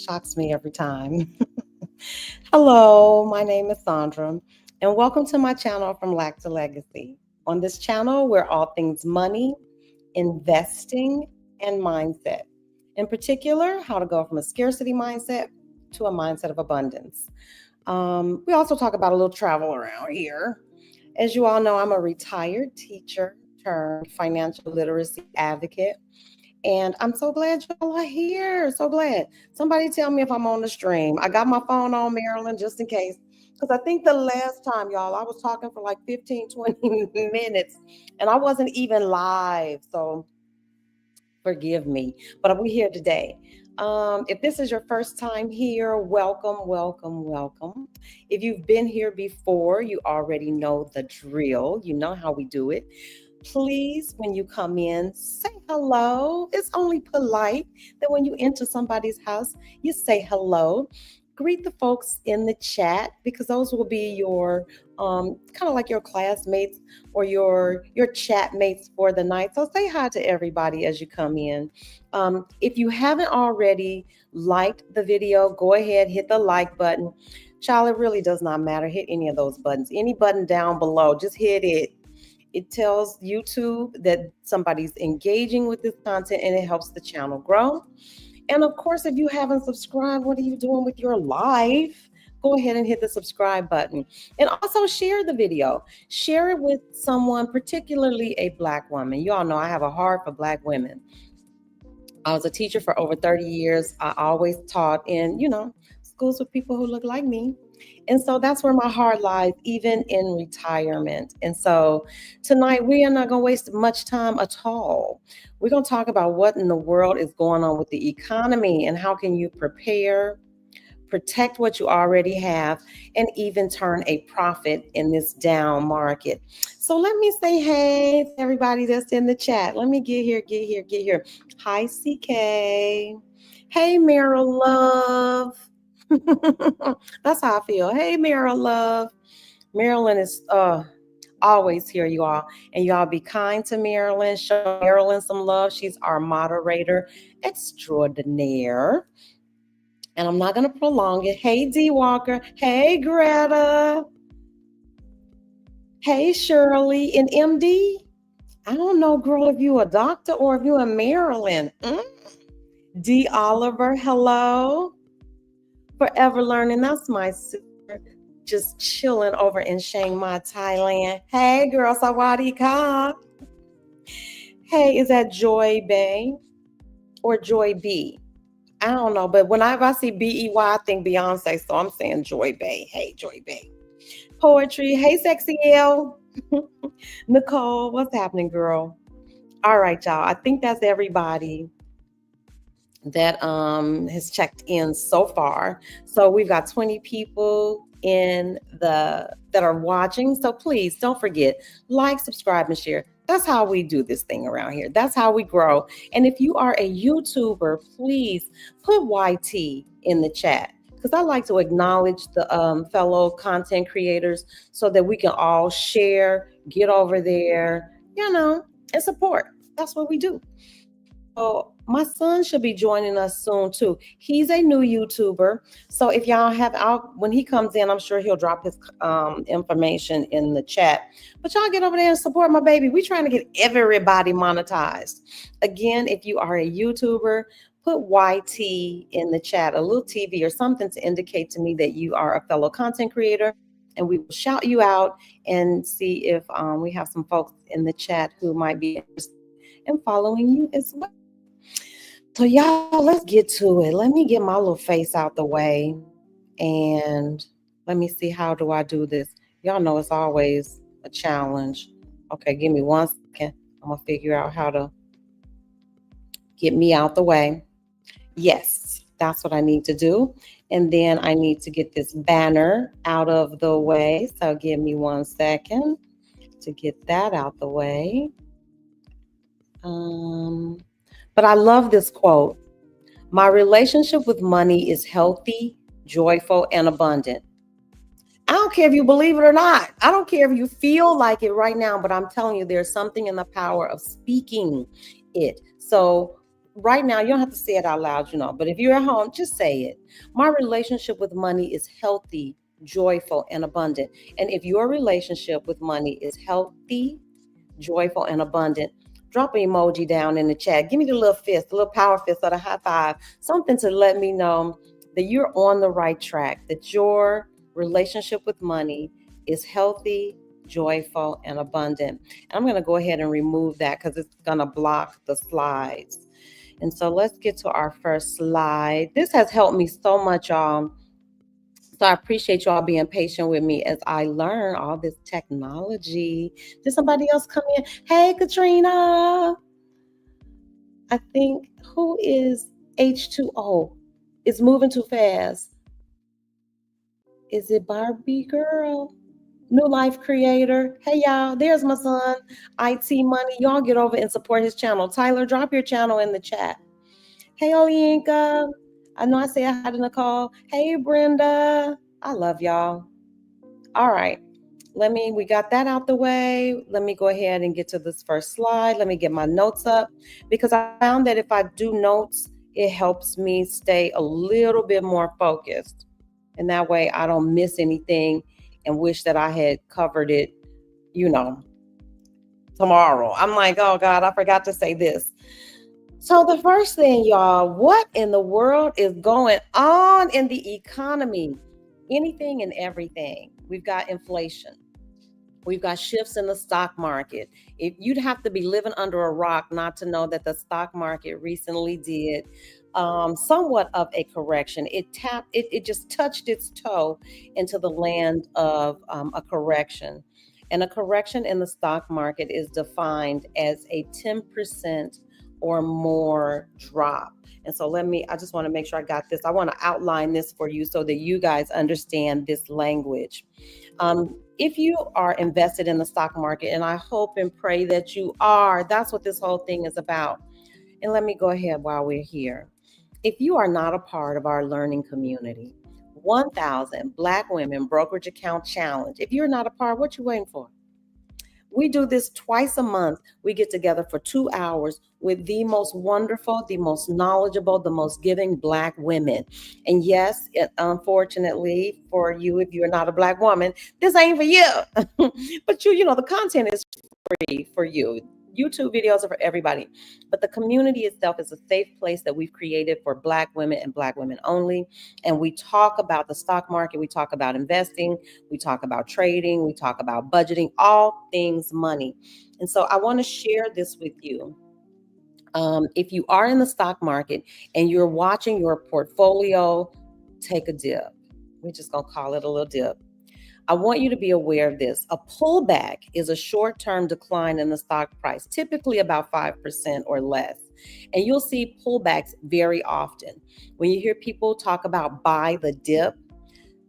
Shocks me every time. Hello, my name is Sandra, and welcome to my channel From Lack to Legacy. On this channel, we're all things money, investing, and mindset. In particular, how to go from a scarcity mindset to a mindset of abundance. We also talk about a little travel around here. As you all know, I'm a retired teacher turned financial literacy advocate. And I'm so glad y'all are here. So glad. Somebody tell me if I'm on the stream. I got my phone on, Marilyn, just in case. Because I think the last time, y'all, I was talking for like 15, 20 minutes and I wasn't even live. So forgive me. But we're here today. If this is your first time here, welcome, welcome, welcome. If you've been here before, you already know the drill. You know how we do it. Please, when you come in, say hello. It's only polite that when you enter somebody's house, you say hello. Greet the folks in the chat because those will be your kind of like your classmates or your chat mates for the night. So say hi to everybody as you come in. If you haven't already liked the video, go ahead, hit the like button. Child, it really does not matter. Hit any of those buttons. Any button down below, just hit it. It tells YouTube that somebody's engaging with this content and it helps the channel grow. And of course, if you haven't subscribed, what are you doing with your life? Go ahead and hit the subscribe button. And also share the video. Share it with someone, particularly a Black woman. You all know I have a heart for Black women. I was a teacher for over 30 years. I always taught in, schools with people who look like me. And so that's where my heart lies, even in retirement. And so tonight, we are not going to waste much time at all. We're going to talk about what in the world is going on with the economy and how can you prepare, protect what you already have, and even turn a profit in this down market. So let me say hey to everybody that's in the chat. Let me get here. Hi, CK. Hey, Meryl Love. That's how I feel. Hey, Meryl Love. Marilyn is always here, you all. And y'all be kind to Marilyn. Show Marilyn some love. She's our moderator extraordinaire. And I'm not going to prolong it. Hey, D Walker. Hey, Greta. Hey, Shirley. And MD. I don't know, girl, if you a doctor or if you a Maryland. D Oliver. Hello. Forever Learning. That's my sister, just chilling over in Chiang Mai, Thailand. Hey, girl, Sawadee Ka. Hey, is that Joy Bay or Joy B? I don't know, but whenever I see B-E-Y, I think Beyonce, so I'm saying Joy Bay. Hey, Joy Bay. Poetry. Hey, Sexy L. Nicole, what's happening, girl? All right, y'all. I think that's everybody that has checked in so far. So we've got 20 people that are watching. So please don't forget, like, subscribe, and share. That's how we do this thing around here. That's how we grow. And if you are a YouTuber, please put YT in the chat because I like to acknowledge the fellow content creators so that we can all share, get over there, and support. That's what we do. So my son should be joining us soon too. He's a new YouTuber. So if y'all when he comes in, I'm sure he'll drop his information in the chat. But y'all get over there and support my baby. We're trying to get everybody monetized. Again, if you are a YouTuber, put YT in the chat, a little TV or something to indicate to me that you are a fellow content creator. And we will shout you out and see if we have some folks in the chat who might be interested in following you as well. So y'all, let's get to it. Let me get my little face out the way and let me see, how do I do this? Y'all know it's always a challenge. Okay, give me 1 second. I'm gonna figure out how to get me out the way. Yes, that's what I need to do. And then I need to get this banner out of the way. So give me 1 second to get that out the way. But I love this quote. My relationship with money is healthy, joyful, and abundant. I don't care if you believe it or not. I don't care if you feel like it right now, but I'm telling you, there's something in the power of speaking it. So right now, you don't have to say it out loud, but if you're at home, just say it. My relationship with money is healthy, joyful, and abundant. And if your relationship with money is healthy, joyful, and abundant, drop an emoji down in the chat. Give me the little fist, the little power fist, or the high five, something to let me know that you're on the right track, that your relationship with money is healthy, joyful, and abundant. And I'm going to go ahead and remove that because it's going to block the slides. And so let's get to our first slide. This has helped me so much, y'all. So I appreciate you all being patient with me as I learn all this technology. Did somebody else come in? Hey, Katrina. I think, who is H2O? It's moving too fast. Is it Barbie Girl? New Life Creator. Hey, y'all. There's my son, IT Money. Y'all get over and support his channel. Tyler, drop your channel in the chat. Hey, Olienka. I know I say hi to Nicole. Hey, Brenda. I love y'all. All right. We got that out the way. Let me go ahead and get to this first slide. Let me get my notes up because I found that if I do notes, it helps me stay a little bit more focused. And that way I don't miss anything and wish that I had covered it, tomorrow. I'm like, oh God, I forgot to say this. So the first thing, y'all, what in the world is going on in the economy? Anything and everything. We've got inflation. We've got shifts in the stock market. If you'd have to be living under a rock not to know that the stock market recently did somewhat of a correction. It just touched its toe into the land of a correction. And a correction in the stock market is defined as a 10% or more drop. And so I just want to make sure I got this. I want to outline this for you so that you guys understand this language. If you are invested in the stock market, and I hope and pray that you are, that's what this whole thing is about. And let me go ahead while we're here. If you are not a part of our learning community, 1,000 Black Women Brokerage Account Challenge, if you're not a part, what you waiting for? We do this twice a month. We get together for 2 hours with the most wonderful, the most knowledgeable, the most giving Black women. And yes, unfortunately for you, if you're not a Black woman, this ain't for you. But the content is free for you. YouTube videos are for everybody. But the community itself is a safe place that we've created for Black women and Black women only. And we talk about the stock market, we talk about investing, we talk about trading, we talk about budgeting, all things money. And so I want to share this with you. If you are in the stock market and you're watching your portfolio take a dip, we're just going to call it a little dip. I want you to be aware of this. A pullback is a short-term decline in the stock price, typically about 5% or less. And you'll see pullbacks very often. When you hear people talk about buy the dip,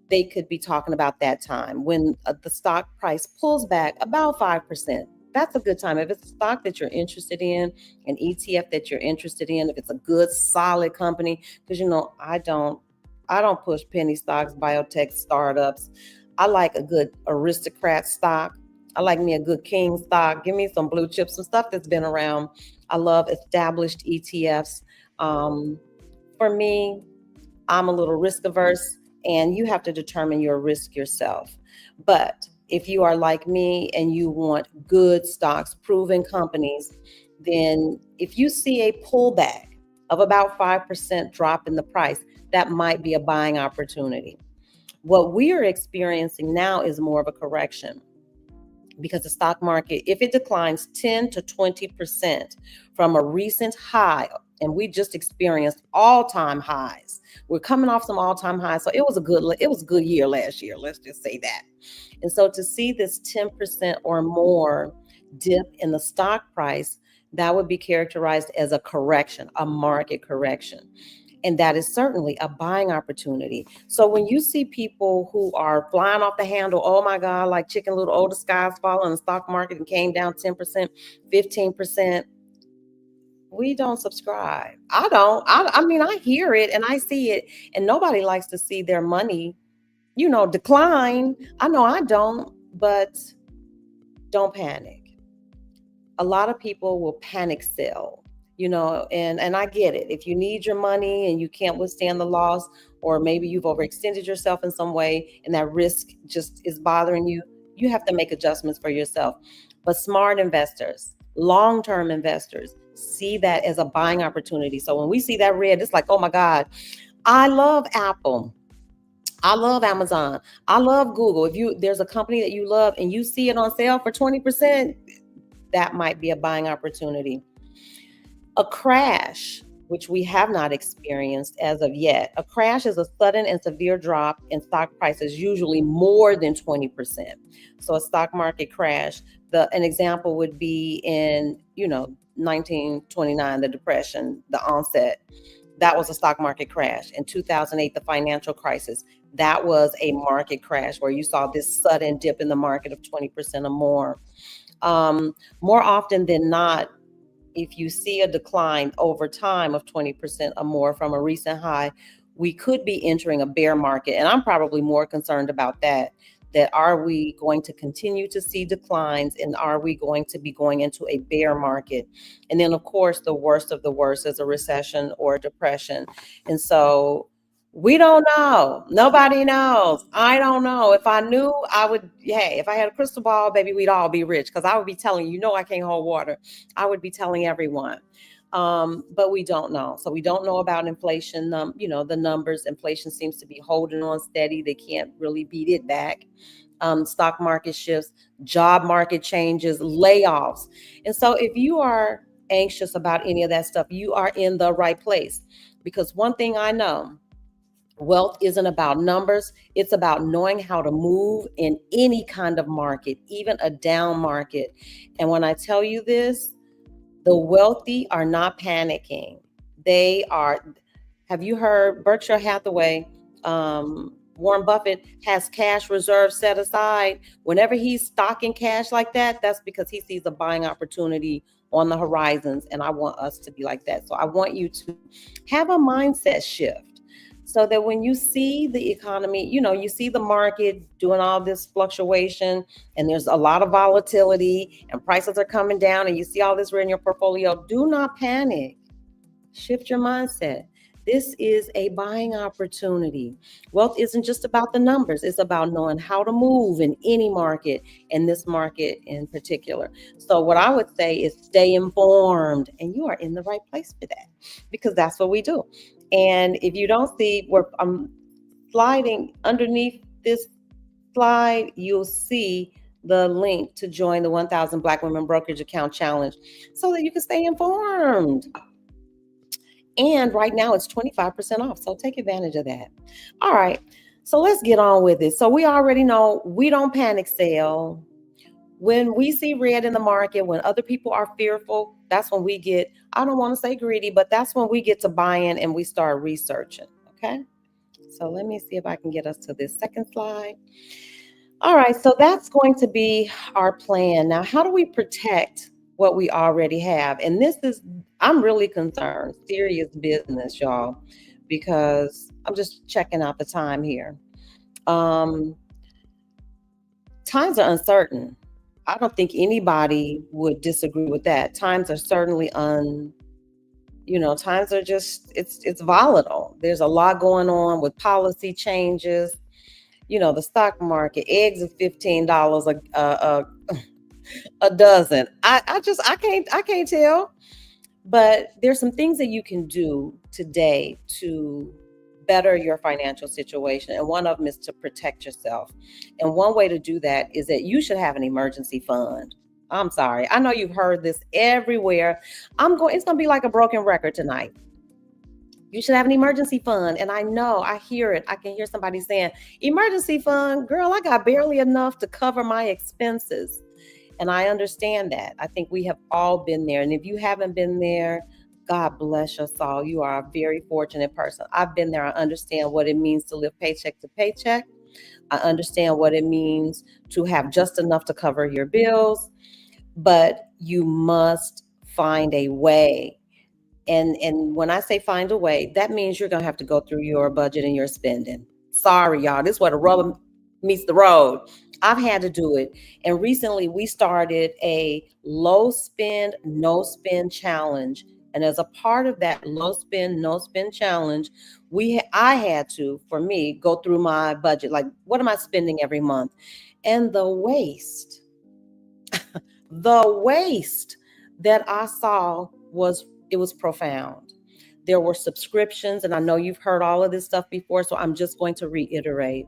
they could be talking about that time when the stock price pulls back about 5%. That's a good time. If it's a stock that you're interested in, an ETF that you're interested in, if it's a good, solid company, because I don't push penny stocks, biotech startups. I like a good aristocrat stock. I like me a good king stock. Give me some blue chips, some stuff that's been around. I love established ETFs. For me, I'm a little risk averse, and you have to determine your risk yourself. But if you are like me and you want good stocks, proven companies, then if you see a pullback of about 5% drop in the price, that might be a buying opportunity. What we are experiencing now is more of a correction because the stock market, if it declines 10 to 20% from a recent high, and we just experienced all-time highs. We're coming off some all-time highs. So it was a good year last year. Let's just say that. And so to see this 10% or more dip in the stock price, that would be characterized as a correction, a market correction. And that is certainly a buying opportunity. So when you see people who are flying off the handle, oh my God, like Chicken Little, oh, the sky's falling in the stock market and came down 10%, 15%. We don't subscribe. I don't. I mean, I hear it and I see it, and nobody likes to see their money, decline. I know I don't, but don't panic. A lot of people will panic sell. and I get it. If you need your money and you can't withstand the loss, or maybe you've overextended yourself in some way and that risk just is bothering you, you have to make adjustments for yourself. But smart investors, long-term investors, see that as a buying opportunity. So when we see that red, it's like, oh my God, I love Apple. I love Amazon. I love Google. If you there's a company that you love and you see it on sale for 20%, that might be a buying opportunity. A crash, which we have not experienced as of yet, a crash is a sudden and severe drop in stock prices, usually more than 20%. So a stock market crash, an example would be in, 1929, the depression, the onset. That was a stock market crash. In 2008, the financial crisis, that was a market crash where you saw this sudden dip in the market of 20% or more. More often than not, if you see a decline over time of 20% or more from a recent high, we could be entering a bear market. And I'm probably more concerned about that are we going to continue to see declines, and are we going to be going into a bear market? And then, of course, the worst of the worst is a recession or a depression. And so we don't know. Nobody knows. I don't know. If I knew, I would, hey, if I had a crystal ball, baby, we'd all be rich, because I would be telling you, I can't hold water. I would be telling everyone. But we don't know. So we don't know about inflation. The numbers, inflation seems to be holding on steady. They can't really beat it back. Stock market shifts, job market changes, layoffs. And so if you are anxious about any of that stuff, you are in the right place. Because one thing I know, wealth isn't about numbers. It's about knowing how to move in any kind of market, even a down market. And when I tell you this, the wealthy are not panicking. They are. Have you heard Berkshire Hathaway? Warren Buffett has cash reserves set aside. Whenever he's stocking cash like that, that's because he sees a buying opportunity on the horizons. And I want us to be like that. So I want you to have a mindset shift, so that when you see the economy, you see the market doing all this fluctuation, and there's a lot of volatility and prices are coming down, and you see all this red in your portfolio, do not panic. Shift your mindset. This is a buying opportunity. Wealth isn't just about the numbers. It's about knowing how to move in any market, and this market in particular. So what I would say is stay informed, and you are in the right place for that, because that's what we do. And if you don't see where I'm sliding underneath this slide, you'll see the link to join the 1000 Black Women Brokerage Account Challenge, so that you can stay informed. And right now it's 25% off. So take advantage of that. All right. So let's get on with it. So we already know we don't panic sell. When we see red in the market, when other people are fearful, that's when we get, I don't want to say greedy, but that's when we get to buy in and we start researching. Okay. So let me see if I can get us to this second slide. All right. So that's going to be our plan. Now, how do we protect what we already have? And I'm really concerned, serious business, y'all, because I'm just checking out the time here. Um, Times are uncertain. I don't think anybody would disagree with that. Times are certainly times are just, it's volatile. There's a lot going on with policy changes. The stock market, eggs are $15 a dozen. I can't tell. But there's some things that you can do today to better your financial situation. And one of them is to protect yourself. And one way to do that is that you should have an emergency fund. I'm sorry. I know you've heard this everywhere. It's going to be like a broken record tonight. You should have an emergency fund. And I know, I hear it. I can hear somebody saying, emergency fund, girl, I got barely enough to cover my expenses. And I understand that. I think we have all been there. And if you haven't been there, God bless your soul. You are a very fortunate person. I've been there. I understand what it means to live paycheck to paycheck. I understand what it means to have just enough to cover your bills. But you must find a way. And when I say find a way, that means you're going to have to go through your budget and your spending. Sorry, y'all. This is where the rubber meets the road. I've had to do it. And recently we started a low spend, no spend challenge And as a part of that low spend, no spend challenge, I had to, for me, go through my budget. Like, what am I spending every month? And the waste that I saw was profound. There were subscriptions, and I know you've heard all of this stuff before, so I'm just going to reiterate.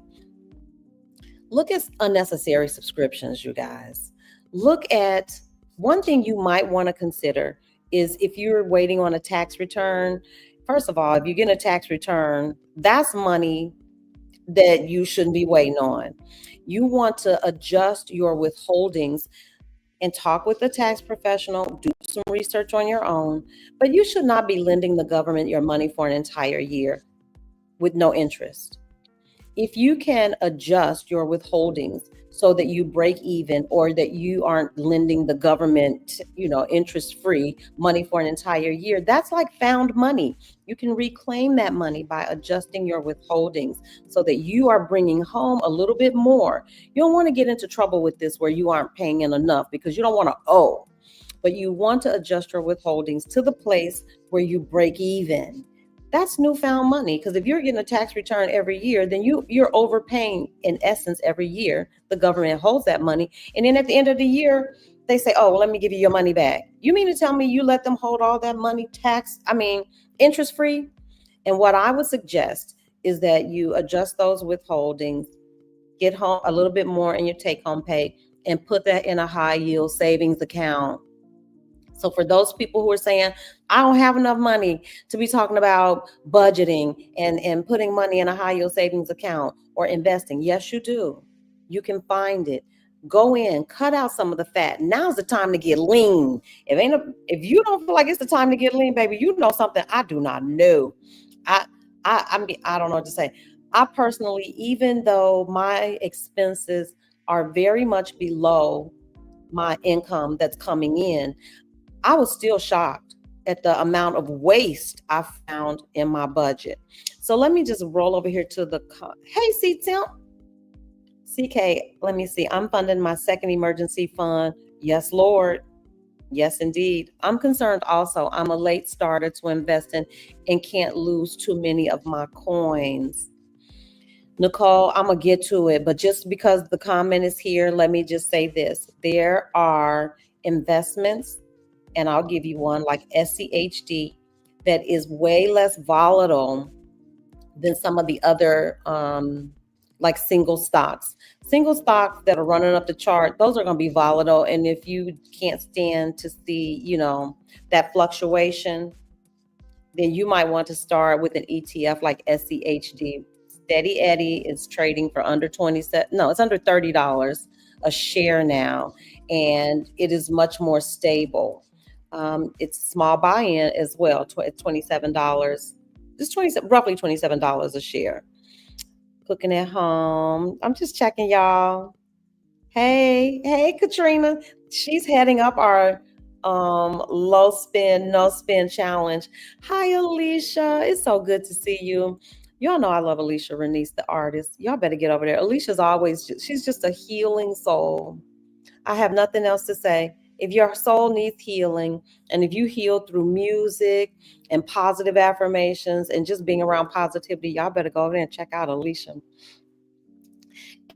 Look at unnecessary subscriptions, you guys. Look at one thing you might want to consider is if you're waiting on a tax return. First of all, if you get a tax return, that's money that you shouldn't be waiting on. You want to adjust your withholdings and talk with a tax professional, do some research on your own, but you should not be lending the government your money for an entire year with no interest. If you can adjust your withholdings so that you break even or that you aren't lending the government, interest free money for an entire year, that's like found money. You can reclaim that money by adjusting your withholdings so that you are bringing home a little bit more. You don't want to get into trouble with this where you aren't paying in enough because you don't want to owe, but you want to adjust your withholdings to the place where you break even. That's newfound money, because if you're getting a tax return every year, then you're overpaying in essence every year. The government holds that money, and then at the end of the year, they say, "Oh, well, let me give you your money back." You mean to tell me you let them hold all that money interest free? And what I would suggest is that you adjust those withholdings, get home a little bit more in your take home pay, and put that in a high yield savings account. So for those people who are saying, I don't have enough money to be talking about budgeting and putting money in a high yield savings account or investing, yes, you do. You can find it. Go in, cut out some of the fat. Now's the time to get lean. If you don't feel like it's the time to get lean, baby, you know something I do not know. I I don't know what to say. I personally, even though my expenses are very much below my income that's coming in, I was still shocked at the amount of waste I found in my budget. So let me just roll over here to hey, CK, let me see. I'm funding my second emergency fund. Yes, Lord. Yes, indeed. I'm concerned also. I'm a late starter to investing and can't lose too many of my coins. Nicole, I'm going to get to it, but just because the comment is here, let me just say this. There are investments, and I'll give you one like SCHD, that is way less volatile than some of the other like single stocks. Single stocks that are running up the chart, those are going to be volatile. And if you can't stand to see, that fluctuation, then you might want to start with an ETF like SCHD. Steady Eddie is trading for under 27. No, it's under $30 a share now, and it is much more stable. It's small buy-in as well. It's $27. It's roughly $27 a share. Cooking at home. I'm just checking, y'all. Hey, Katrina. She's heading up our low spend, no spend challenge. Hi, Alicia. It's so good to see you. Y'all know I love Alicia Renice, the artist. Y'all better get over there. She's just a healing soul. I have nothing else to say. If your soul needs healing, and if you heal through music and positive affirmations and just being around positivity, y'all better go over there and check out Alicia.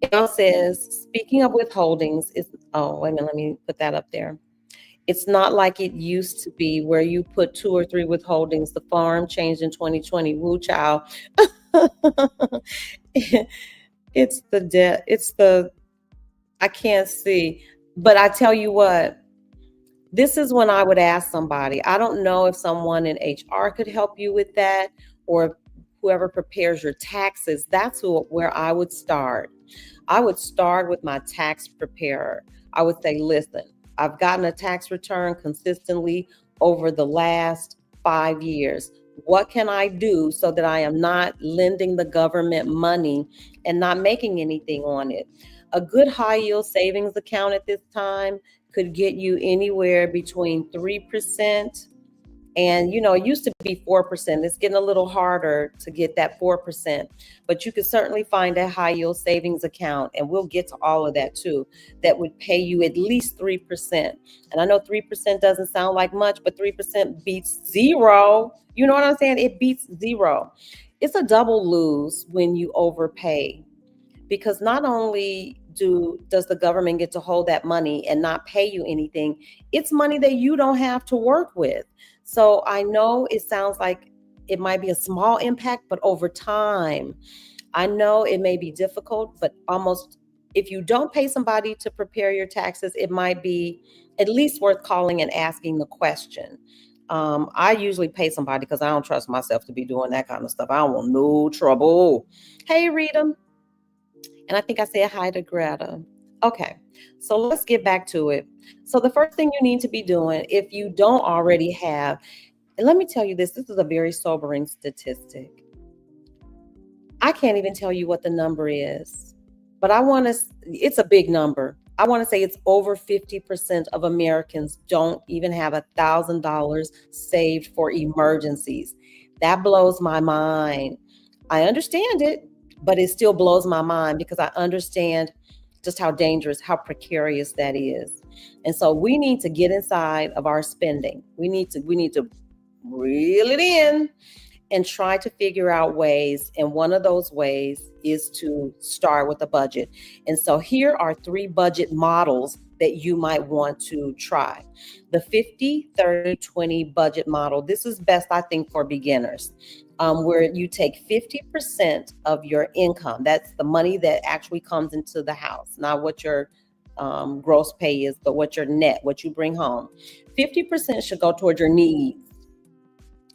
Gail says, speaking of withholdings, wait a minute, let me put that up there. It's not like it used to be where you put 2 or 3 withholdings. The farm changed in 2020. Woo child. It's the debt. I can't see. But I tell you what, this is when I would ask somebody. I don't know if someone in HR could help you with that, or whoever prepares your taxes. That's where I would start. I would start with my tax preparer. I would say, listen, I've gotten a tax return consistently over the last 5 years. What can I do so that I am not lending the government money and not making anything on it? A good high yield savings account at this time could get you anywhere between 3% And it used to be 4%. It's getting a little harder to get that 4%, but you could certainly find a high yield savings account, and we'll get to all of that too, that would pay you at least 3%. And I know 3% doesn't sound like much, but 3% beats zero. You know what I'm saying? It beats zero. It's a double lose when you overpay, because not only does the government get to hold that money and not pay you anything, it's money that you don't have to work with. So I know it sounds like it might be a small impact, but over time, I know it may be difficult, but almost, if you don't pay somebody to prepare your taxes, it might be at least worth calling and asking the question. I usually pay somebody because I don't trust myself to be doing that kind of stuff. I don't want no trouble. Hey, Rita. And I think I said hi to Greta. Okay, so let's get back to it. So the first thing you need to be doing, if you don't already have, and let me tell you this is a very sobering statistic. I can't even tell you what the number is, but it's a big number. I want to say it's over 50% of Americans don't even have $1,000 saved for emergencies. That blows my mind. I understand it, but it still blows my mind because I understand just how dangerous, how precarious that is. And so we need to get inside of our spending. We need to reel it in and try to figure out ways. And one of those ways is to start with a budget. And so here are 3 budget models that you might want to try. The 50-30-20 budget model. This is best, I think, for beginners, where you take 50% of your income. That's the money that actually comes into the house, not what your gross pay is, but what your net, what you bring home. 50% should go toward your needs.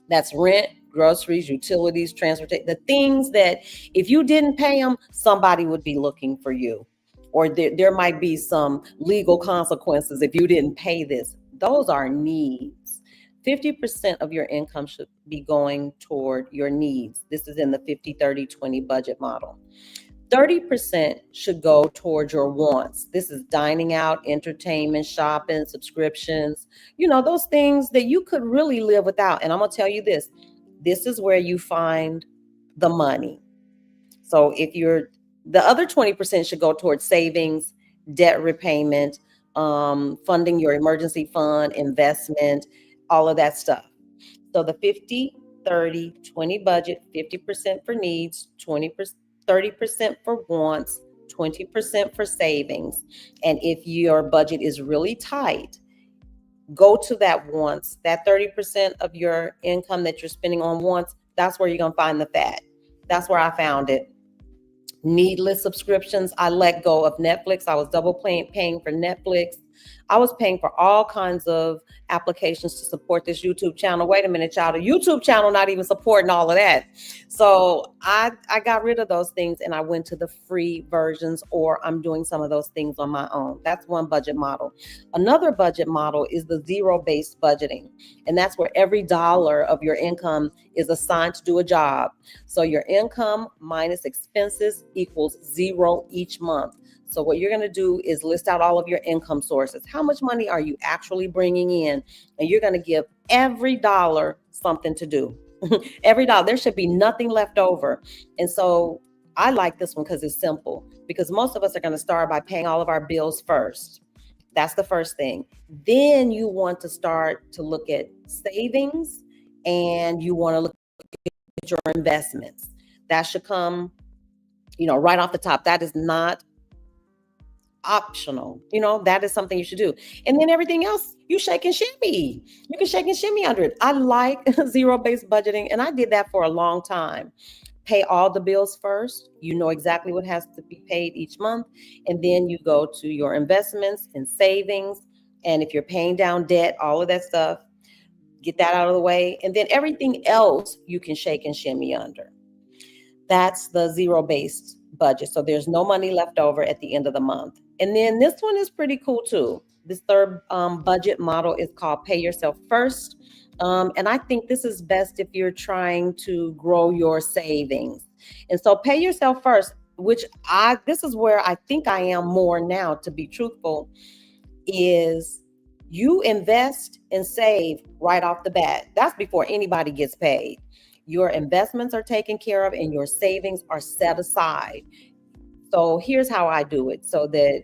That's rent, groceries, utilities, transportation, the things that if you didn't pay them, somebody would be looking for you. Or there might be some legal consequences if you didn't pay this. Those are needs. 50% of your income should be going toward your needs. This is in the 50-30-20 budget model. 30% should go towards your wants. This is dining out, entertainment, shopping, subscriptions, those things that you could really live without. And I'm going to tell you this is where you find the money. So the other 20% should go towards savings, debt repayment, funding your emergency fund, investment, all of that stuff. So the 50-30-20 budget, 50% for needs, 30% for wants, 20% for savings. And if your budget is really tight, go to that wants, that 30% of your income that you're spending on wants. That's where you're going to find the fat. That's where I found it. Needless subscriptions. I let go of Netflix. I was double paying for Netflix. I was paying for all kinds of applications to support this YouTube channel. Wait a minute, y'all. The YouTube channel not even supporting all of that. So I got rid of those things and I went to the free versions, or I'm doing some of those things on my own. That's one budget model. Another budget model is the zero-based budgeting. And that's where every dollar of your income is assigned to do a job. So your income minus expenses equals zero each month. So what you're going to do is list out all of your income sources. How much money are you actually bringing in? And you're going to give every dollar something to do. Every dollar. There should be nothing left over. And so I like this one because it's simple. Because most of us are going to start by paying all of our bills first. That's the first thing. Then you want to start to look at savings, and you want to look at your investments. That should come, right off the top. That is not optional. That is something you should do. And then everything else, you shake and shimmy. You can shake and shimmy under it. I like zero-based budgeting, and I did that for a long time. Pay all the bills first. You know exactly what has to be paid each month. And then you go to your investments and savings. And if you're paying down debt, all of that stuff, get that out of the way. And then everything else you can shake and shimmy under. That's the zero-based budget. So there's no money left over at the end of the month. And then this one is pretty cool too. This third budget model is called Pay Yourself First. And I think this is best if you're trying to grow your savings. And so Pay Yourself First, this is where I think I am more now, to be truthful, is You invest and save right off the bat. That's before anybody gets paid. Your investments are taken care of and your savings are set aside. So here's how I do it so that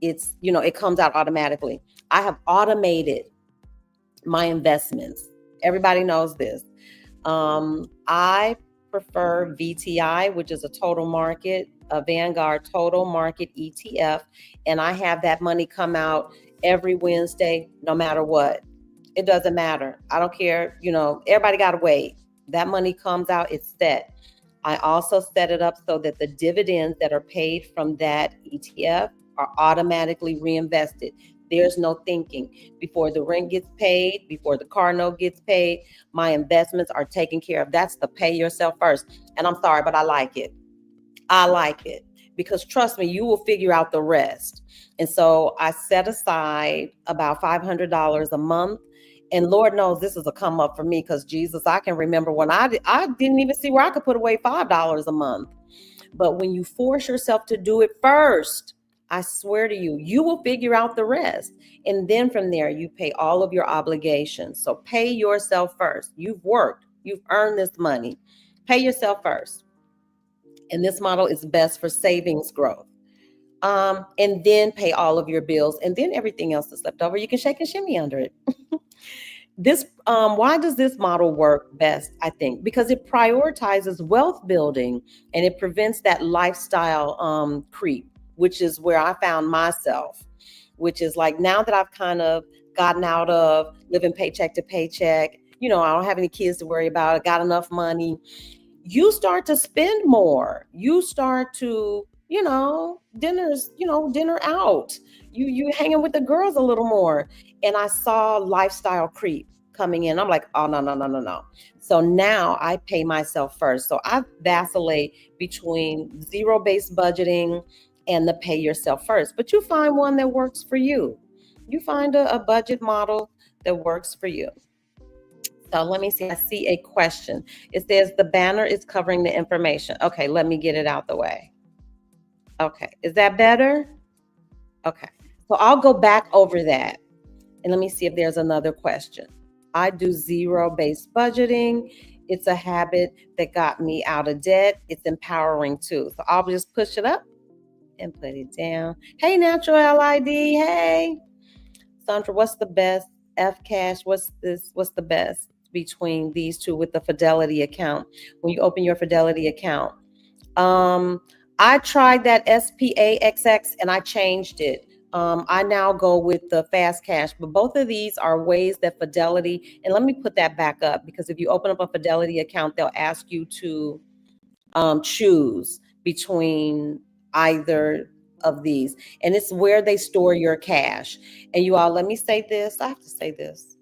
it comes out automatically. I have automated my investments. Everybody knows this. I prefer VTI, which is a Vanguard total market ETF. And I have that money come out every Wednesday, no matter what. It doesn't matter. I don't care. Everybody got to wait. That money comes out, it's set. I also set it up so that the dividends that are paid from that ETF are automatically reinvested. There's no thinking. Before the rent gets paid, before the car note gets paid, my investments are taken care of. That's the pay yourself first. And I'm sorry, but I like it. I like it because trust me, you will figure out the rest. And so I set aside about $500 a month. And Lord knows this is a come up for me because Jesus, I can remember when I didn't even see where I could put away $5 a month. But when you force yourself to do it first, I swear to you, you will figure out the rest. And then from there, you pay all of your obligations. So pay yourself first. You've worked, you've earned this money. Pay yourself first. And this model is best for savings growth. And then pay all of your bills. And then everything else that's left over, you can shake and shimmy under it. Why does this model work best? I think because it prioritizes wealth building and it prevents that lifestyle creep, which is where I found myself, which is like now that I've kind of gotten out of living paycheck to paycheck, I don't have any kids to worry about. I got enough money. You start to spend more. You start to, dinner out. You hanging with the girls a little more. And I saw lifestyle creep coming in. I'm like, oh no, no, no, no, no. So now I pay myself first. So I vacillate between zero-based budgeting and the pay yourself first. But you find one that works for you. You find a budget model that works for you. So let me see. I see a question. It says the banner is covering the information. Okay, let me get it out the way. Okay, is that better? Okay, so I'll go back over that and let me see if there's another question. I do zero-based budgeting. It's a habit that got me out of debt. It's empowering too. So I'll just push it up and put it down. Hey, Natural LID. Hey, Sandra, what's the best? F Cash, what's the best between these two with the Fidelity account? When you open your Fidelity account, I tried that SPAXX and I changed it. I now go with the Fast Cash, but both of these are ways that Fidelity, and let me put that back up because if you open up a Fidelity account, they'll ask you to choose between either of these, and it's where they store your cash. And you all, let me say this. I have to say this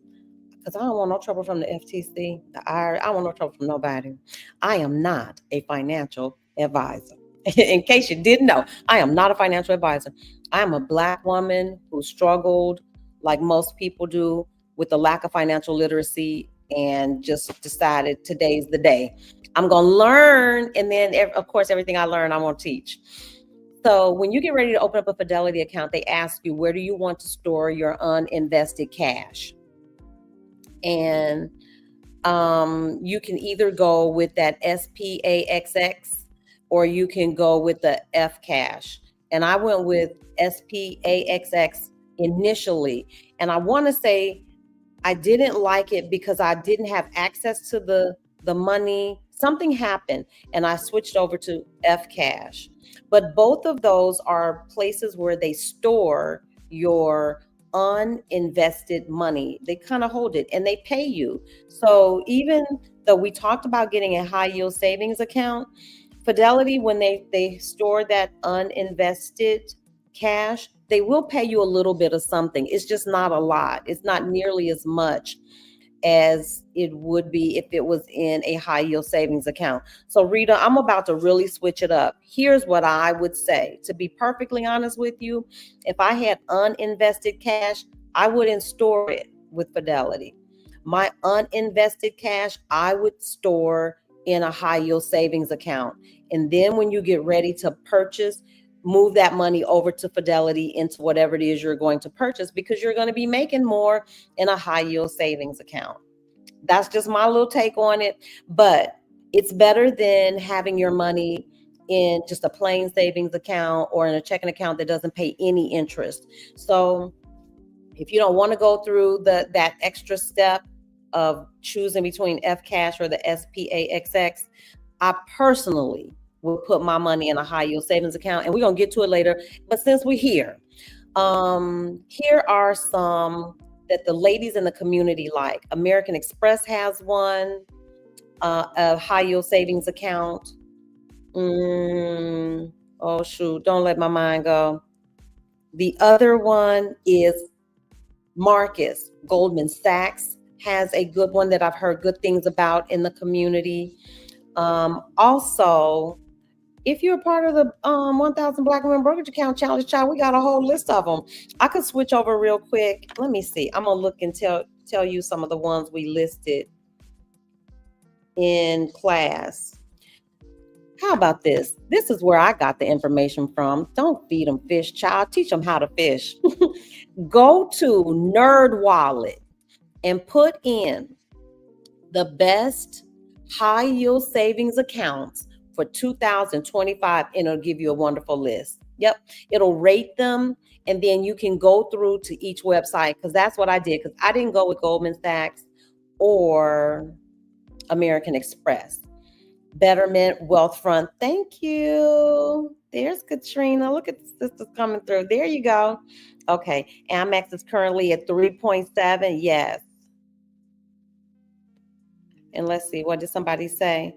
because I don't want no trouble from the FTC. I don't want no trouble from nobody. I am not a financial advisor. In case you didn't know, I am not a financial advisor. I am a Black woman who struggled, like most people do, with the lack of financial literacy and just decided today's the day. I'm going to learn. And then, of course, everything I learn, I'm going to teach. So when you get ready to open up a Fidelity account, they ask you, where do you want to store your uninvested cash? And you can either go with that SPAXX or you can go with the F Cash. And I went with SPAXX initially. And I want to say I didn't like it because I didn't have access to the money. Something happened and I switched over to F Cash. But both of those are places where they store your uninvested money. They kind of hold it and they pay you. So even though we talked about getting a high yield savings account, Fidelity, when they store that uninvested cash, they will pay you a little bit of something. It's just not a lot. It's not nearly as much as it would be if it was in a high yield savings account. So Rita, I'm about to really switch it up. Here's what I would say. To be perfectly honest with you, if I had uninvested cash, I wouldn't store it with Fidelity. My uninvested cash, I would store in a high yield savings account. And then when you get ready to purchase, move that money over to Fidelity into whatever it is you're going to purchase, because you're going to be making more in a high yield savings account. That's just my little take on it. But it's better than having your money in just a plain savings account or in a checking account that doesn't pay any interest. So if you don't want to go through that extra step of choosing between F cash or the SPAXX, I personally would put my money in a high yield savings account, and we're gonna get to it later. But since we're here, here are some that the ladies in the community like. American Express has one, a high yield savings account. Oh shoot, don't let my mind go. The other one is Marcus. Goldman Sachs has a good one that I've heard good things about in the community. Also, if you're a part of the 1000 Black Women Brokerage Account Challenge, child, we got a whole list of them. I could switch over real quick. Let me see. I'm gonna look and tell you some of the ones we listed in class. How about this? This is where I got the information from. Don't feed them fish, child. Teach them how to fish. Go to Nerd Wallet and put in the best high yield savings accounts for 2025, and it'll give you a wonderful list. Yep, it'll rate them, and then you can go through to each website, because that's what I did, because I didn't go with Goldman Sachs or American Express. Betterment, Wealthfront, thank you. There's Katrina. Look at the sisters coming through. There you go. Okay, Amex is currently at 3.7. Yes. And let's see, what did somebody say?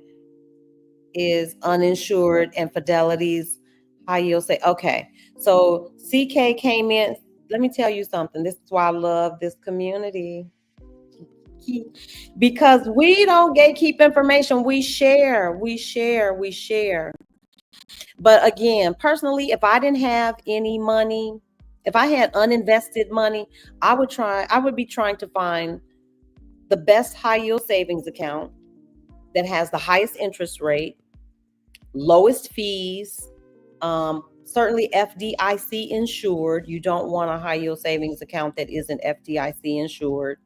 Is uninsured, and Fidelity's high yield say, okay. So CK came in. Let me tell you something. This is why I love this community. Because we don't gatekeep information. We share. But again, personally, if I didn't have any money, if I had uninvested money, I would be trying to find the best high yield savings account that has the highest interest rate, lowest fees, certainly FDIC insured. You don't want a high yield savings account that isn't FDIC insured,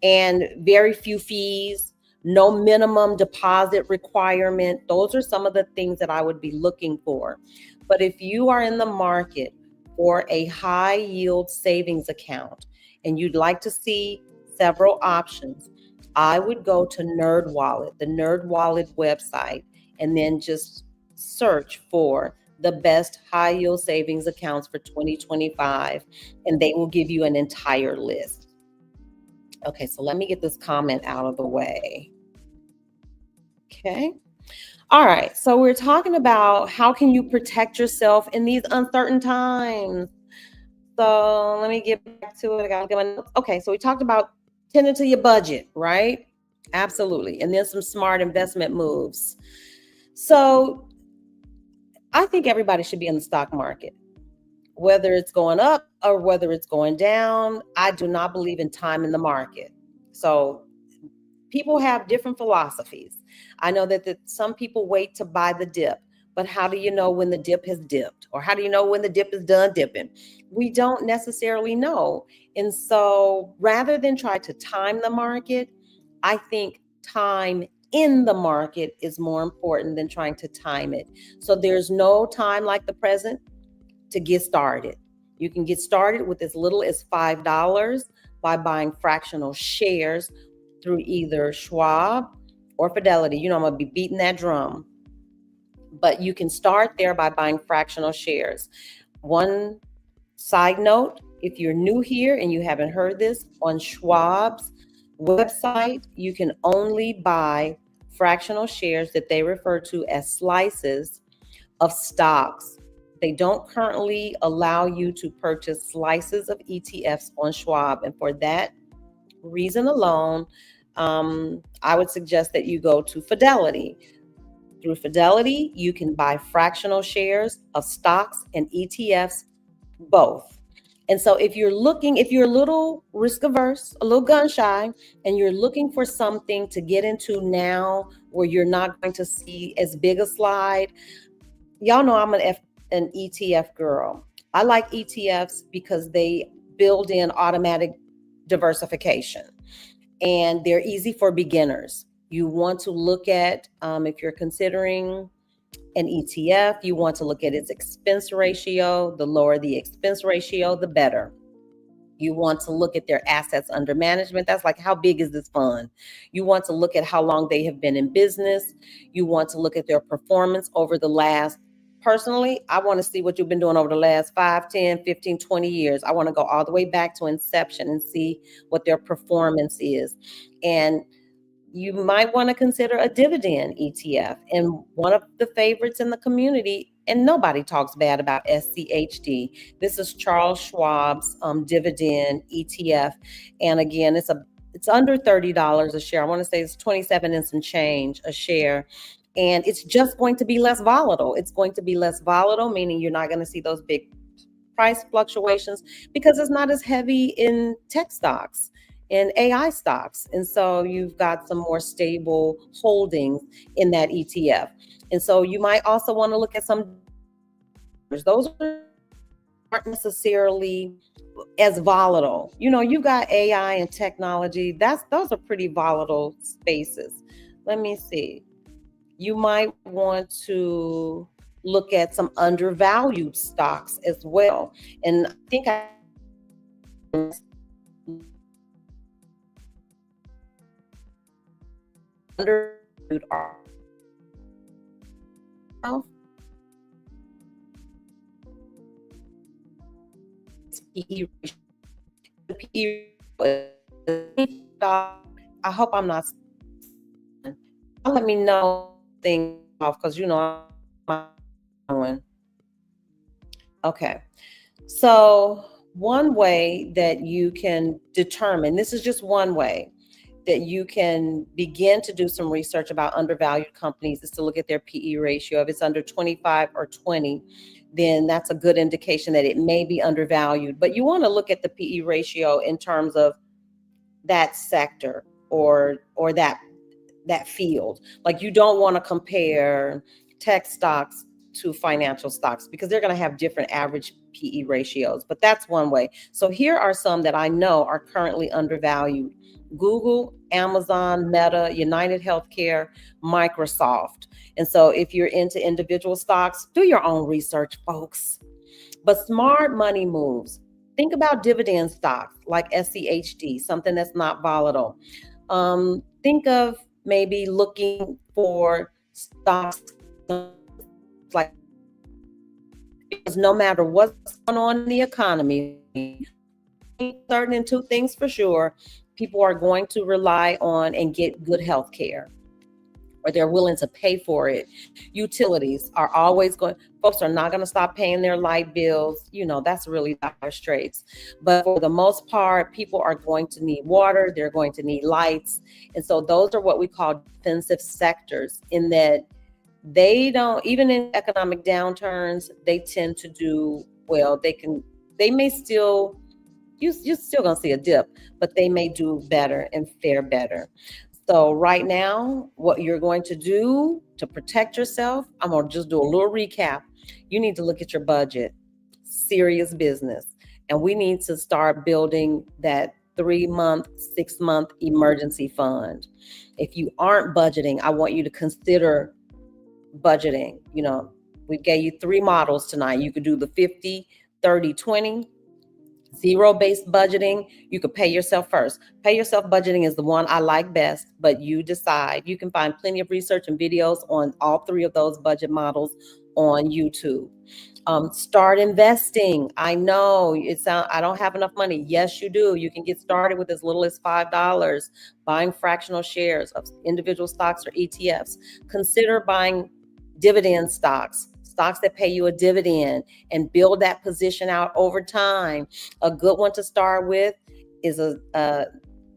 and very few fees, no minimum deposit requirement. Those are some of the things that I would be looking for. But if you are in the market for a high yield savings account and you'd like to see several options, I would go to Nerd Wallet, the Nerd Wallet website, and then just search for the best high yield savings accounts for 2025, and they will give you an entire list. Okay, so let me get this comment out of the way. Okay. All right, so we're talking about how can you protect yourself in these uncertain times. So let me get back to it. I gotta get my notes. Okay, so we talked about tending to your budget, right? Absolutely. And then some smart investment moves. So I think everybody should be in the stock market, whether it's going up or whether it's going down. I do not believe in time in the market. So people have different philosophies. I know that some people wait to buy the dip, but how do you know when the dip has dipped? Or how do you know when the dip is done dipping? We don't necessarily know. And so rather than try to time the market, I think time in the market is more important than trying to time it. So there's no time like the present to get started. You can get started with as little as $5 by buying fractional shares through either Schwab or Fidelity. You know, I'm going to be beating that drum. But you can start there by buying fractional shares. One side note, if you're new here and you haven't heard this, on Schwab's website, you can only buy fractional shares that they refer to as slices of stocks. They don't currently allow you to purchase slices of ETFs on Schwab. And for that reason alone, I would suggest that you go to Fidelity. Through Fidelity, you can buy fractional shares of stocks and ETFs, both. And so if you're a little risk averse, a little gun shy, and you're looking for something to get into now where you're not going to see as big a slide, y'all know I'm an an ETF girl. I like ETFs because they build in automatic diversification and they're easy for beginners. You want to look at, if you're considering an ETF, you want to look at its expense ratio. The lower the expense ratio, the better. You want to look at their assets under management. That's like, how big is this fund? You want to look at how long they have been in business. You want to look at their performance over the last, personally, I want to see what you've been doing over the last 5, 10, 15, 20 years. I want to go all the way back to inception and see what their performance is. And you might want to consider a dividend ETF. And one of the favorites in the community, and nobody talks bad about SCHD. This is Charles Schwab's dividend ETF. And again, it's under $30 a share. I want to say it's 27 and some change a share. And it's just going to be less volatile. It's going to be less volatile, meaning you're not going to see those big price fluctuations because it's not as heavy in tech stocks and AI stocks. And so you've got some more stable holdings in that ETF. And so you might also want to look at some, those aren't necessarily as volatile. You know, you've got AI and technology. Those are pretty volatile spaces. Let me see. You might want to look at some undervalued stocks as well. And I think I undervalued are I hope I'm not. Let me know things off because you know I'm going. Okay. So one way that you can determine, this is just one way that you can begin to do some research about undervalued companies, is to look at their PE ratio. If it's under 25 or 20, then that's a good indication that it may be undervalued. But you want to look at the PE ratio in terms of that sector or that field. Like, you don't want to compare tech stocks to financial stocks because they're going to have different average PE ratios. But that's one way. So here are some that I know are currently undervalued: Google, Amazon, Meta, United Healthcare, Microsoft. And so if you're into individual stocks, do your own research, folks. But smart money moves. Think about dividend stocks like SCHD, something that's not volatile. Think of maybe looking for stocks like, because no matter what's going on in the economy, certain and two things for sure, people are going to rely on and get good health care, or they're willing to pay for it. Utilities are always going, folks are not going to stop paying their light bills. You know, that's really dire straits. But for the most part, people are going to need water, they're going to need lights. And so those are what we call defensive sectors, in that they don't, even in economic downturns, they tend to do well. They may still, you're still going to see a dip, but they may do better and fare better. So right now, what you're going to do to protect yourself, I'm going to just do a little recap. You need to look at your budget, serious business. And we need to start building that 3-month, 6-month emergency fund. If you aren't budgeting, I want you to consider budgeting. You know, we gave you 3 models tonight. You could do the 50, 30, 20. Zero-based budgeting. You could pay yourself first. Pay yourself budgeting is the one I like best, but you decide. You can find plenty of research and videos on all 3 of those budget models on YouTube. Start investing. I know I don't have enough money. Yes, you do. You can get started with as little as $5, buying fractional shares of individual stocks or ETFs. Consider buying dividend stocks that pay you a dividend, and build that position out over time. A good one to start with is a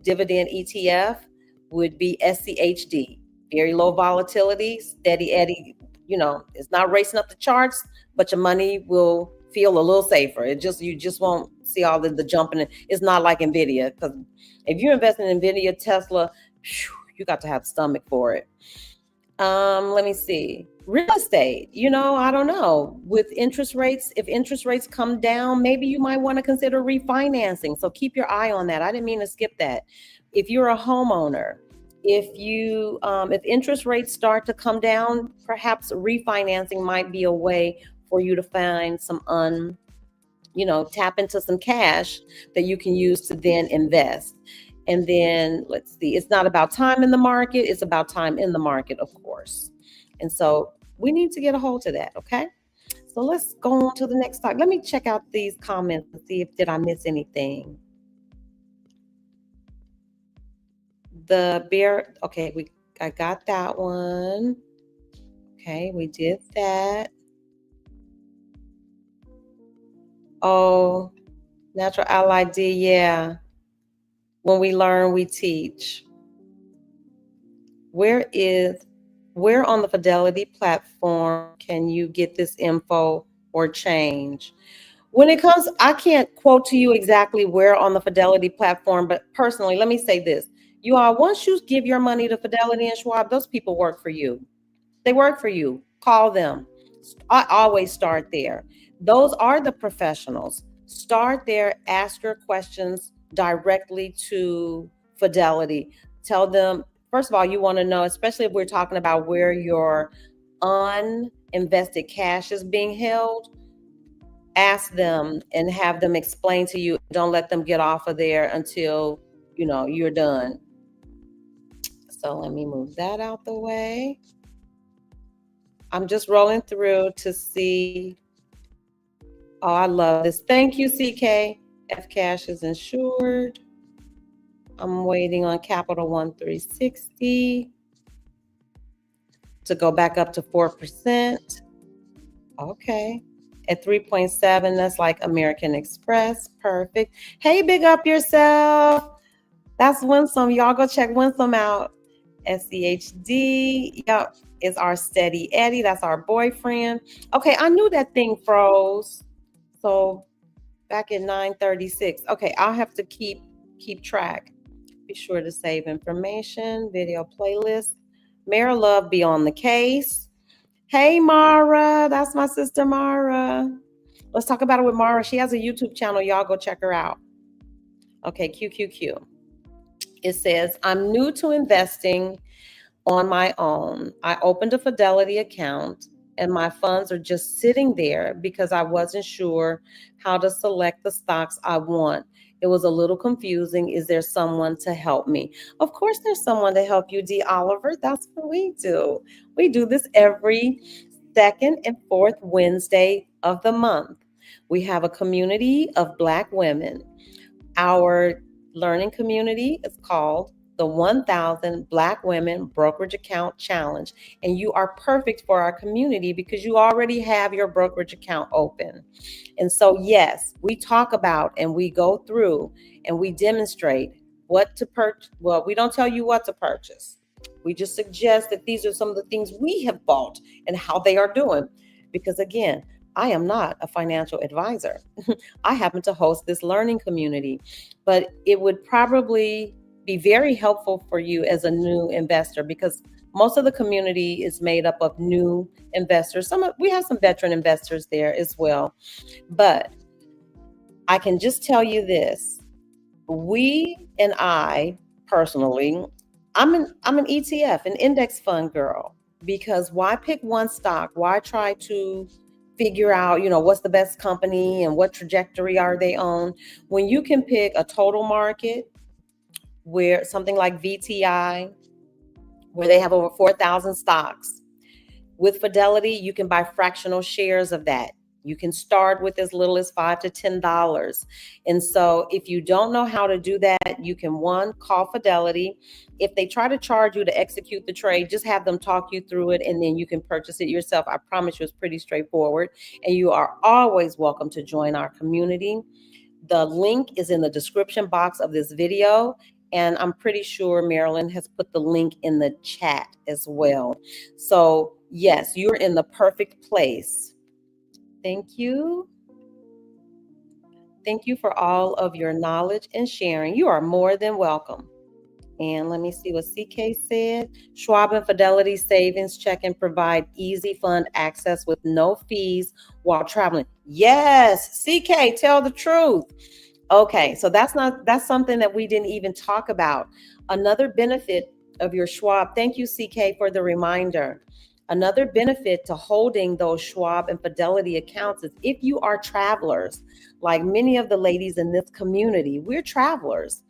dividend ETF would be SCHD. Very low volatility, steady eddy. You know, it's not racing up the charts, but your money will feel a little safer. You just won't see all the jumping. It's not like Nvidia, because if you invest in Nvidia, Tesla, you got to have stomach for it. Let me see. Real estate, I don't know. With interest rates, if interest rates come down, maybe you might want to consider refinancing. So keep your eye on that. I didn't mean to skip that. If you're a homeowner, if interest rates start to come down, perhaps refinancing might be a way for you to find tap into some cash that you can use to then invest. And then let's see, it's not about time in the market, it's about time in the market, of course. And so we need to get a hold of that, okay? So let's go on to the next talk. Let me check out these comments and see if did I miss anything. The bear, okay, I got that one. Okay, we did that. Oh, natural ally D, yeah. When we learn, we teach. Where is where on the Fidelity platform can you get this info or change? When it comes, I can't quote to you exactly where on the Fidelity platform, but personally, let me say this. You all, once you give your money to Fidelity and Schwab, those people work for you. They work for you. Call them. I always start there. Those are the professionals. Start there, ask your questions directly to Fidelity. Tell them, first of all, you want to know, especially if we're talking about where your uninvested cash is being held, ask them and have them explain to you. Don't let them get off of there until you're done. So let me move that out the way. I'm just rolling through to see. Oh, I love this. Thank you, CK. F Cash is insured. I'm waiting on Capital One 360 to go back up to 4%. Okay. At 3.7, that's like American Express. Perfect. Hey, big up yourself. That's Winsome. Y'all go check Winsome out. SCHD. Yep. Is our steady Eddie. That's our boyfriend. Okay, I knew that thing froze. So back at 9:36. Okay, I'll have to keep track. Be sure to save information, video playlist. Mara Love be on the case. Hey Mara, that's my sister Mara. Let's talk about it with Mara. She has a YouTube channel. Y'all go check her out. Okay, QQQ. It says, I'm new to investing on my own. I opened a Fidelity account and my funds are just sitting there because I wasn't sure how to select the stocks I want. It was a little confusing. Is there someone to help me? Of course, there's someone to help you, D. Oliver. That's what we do. We do this every second and fourth Wednesday of the month. We have a community of Black women. Our learning community is called the 1000 Black Women Brokerage Account Challenge. And you are perfect for our community because you already have your brokerage account open. And so, yes, we talk about and we go through and we demonstrate what to purchase. Well, we don't tell you what to purchase. We just suggest that these are some of the things we have bought and how they are doing. Because again, I am not a financial advisor. I happen to host this learning community, but it would probably be very helpful for you as a new investor because most of the community is made up of new investors. We have some veteran investors there as well, but I can just tell you this: I personally, I'm an ETF, an index fund girl, because why pick one stock? Why try to figure out, what's the best company and what trajectory are they on when you can pick a total market where something like VTI, where they have over 4,000 stocks. With Fidelity, you can buy fractional shares of that. You can start with as little as $5 to $10. And so if you don't know how to do that, you can call Fidelity. If they try to charge you to execute the trade, just have them talk you through it and then you can purchase it yourself. I promise you it's pretty straightforward. And you are always welcome to join our community. The link is in the description box of this video. And I'm pretty sure Marilyn has put the link in the chat as well. So yes, you're in the perfect place. Thank you. Thank you for all of your knowledge and sharing. You are more than welcome. And let me see what CK said. Schwab and Fidelity savings checking provide easy fund access with no fees while traveling. Yes, CK, tell the truth. Okay, so that's something that we didn't even talk about. Another benefit of your Schwab. Thank you, CK, for the reminder. Another benefit to holding those Schwab and Fidelity accounts is if you are travelers, like many of the ladies in this community, we're travelers.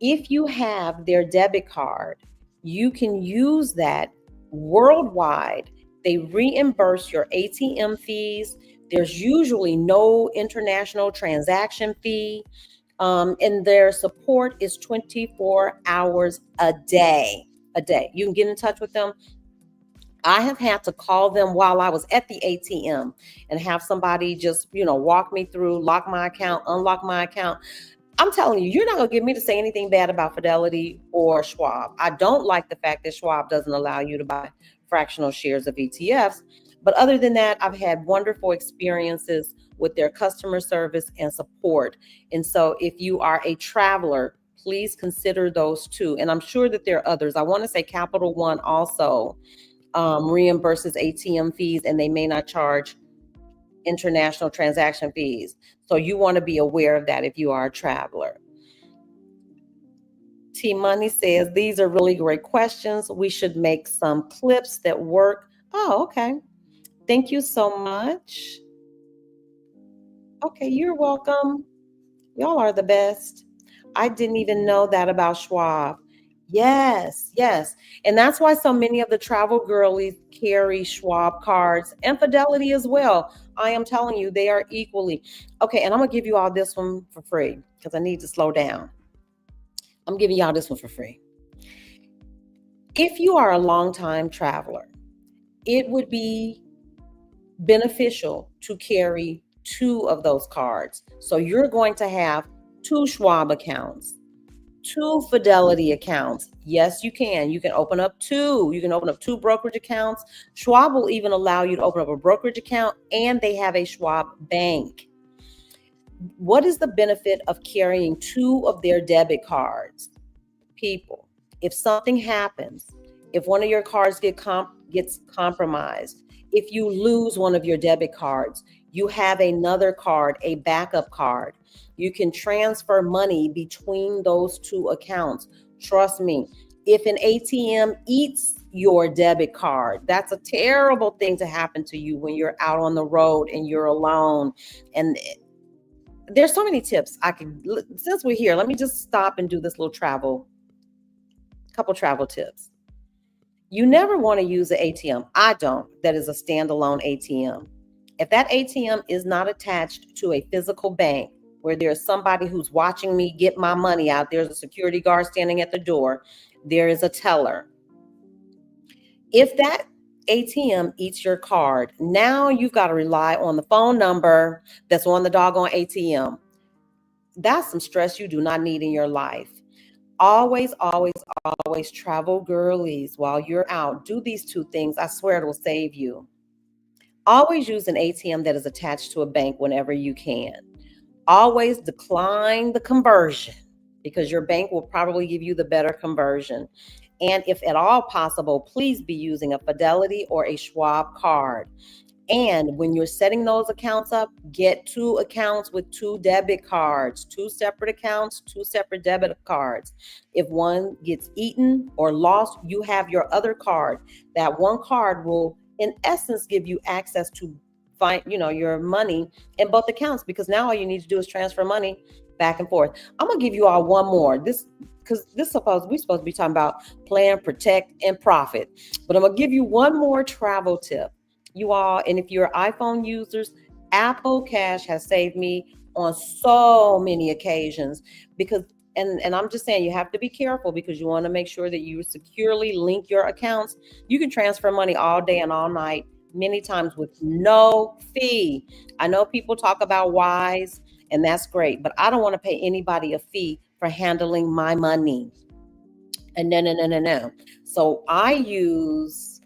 If you have their debit card, you can use that worldwide. They reimburse your ATM fees. There's usually no international transaction fee. And their support is 24 hours a day. A day. You can get in touch with them. I have had to call them while I was at the ATM and have somebody just, walk me through, lock my account, unlock my account. I'm telling you, you're not going to get me to say anything bad about Fidelity or Schwab. I don't like the fact that Schwab doesn't allow you to buy fractional shares of ETFs. But other than that, I've had wonderful experiences with their customer service and support. And so if you are a traveler, please consider those two. And I'm sure that there are others. I want to say Capital One also reimburses ATM fees, and they may not charge international transaction fees. So you want to be aware of that if you are a traveler. T Money says, these are really great questions. We should make some clips that work. Oh, okay. Thank you so much. Okay, you're welcome. Y'all are the best. I didn't even know that about Schwab. Yes, yes. And that's why so many of the travel girlies carry Schwab cards and Fidelity as well. I am telling you, they are equally. Okay, and I'm going to give you all this one for free because I need to slow down. I'm giving y'all this one for free. If you are a long-time traveler, it would be beneficial to carry two of those cards. So you're going to have two Schwab accounts, two Fidelity accounts. Yes, you can. You can open up two. You can open up two brokerage accounts. Schwab will even allow you to open up a brokerage account, and they have a Schwab bank. What is the benefit of carrying two of their debit cards? People, if something happens, if one of your cards gets compromised, if you lose one of your debit cards, you have another card, a backup card. You can transfer money between those two accounts. Trust me, if an ATM eats your debit card, that's a terrible thing to happen to you when you're out on the road and you're alone. And there's so many tips I can, since we're here, let me just stop and do this little couple travel tips. You never want to use an ATM. I don't. That is a standalone ATM. If that ATM is not attached to a physical bank where there's somebody who's watching me get my money out, there's a security guard standing at the door, there is a teller. If that ATM eats your card, now you've got to rely on the phone number that's on the doggone ATM. That's some stress you do not need in your life. Always, always, always travel girlies while you're out. Do these two things. I swear it will save you. Always use an ATM that is attached to a bank whenever you can. Always decline the conversion because your bank will probably give you the better conversion. And if at all possible, please be using a Fidelity or a Schwab card. And when you're setting those accounts up, get two accounts with two debit cards, two separate accounts, two separate debit cards. If one gets eaten or lost, you have your other card. That one card will, in essence, give you access to find, your money in both accounts, because now all you need to do is transfer money back and forth. I'm gonna give you all one more. Because we're supposed to be talking about plan, protect, and profit. But I'm gonna give you one more travel tip. You all, and if you're iPhone users, Apple Cash has saved me on so many occasions because, and I'm just saying, you have to be careful because you want to make sure that you securely link your accounts. You can transfer money all day and all night, many times with no fee. I know people talk about Wise, and that's great, but I don't want to pay anybody a fee for handling my money. And no. So I use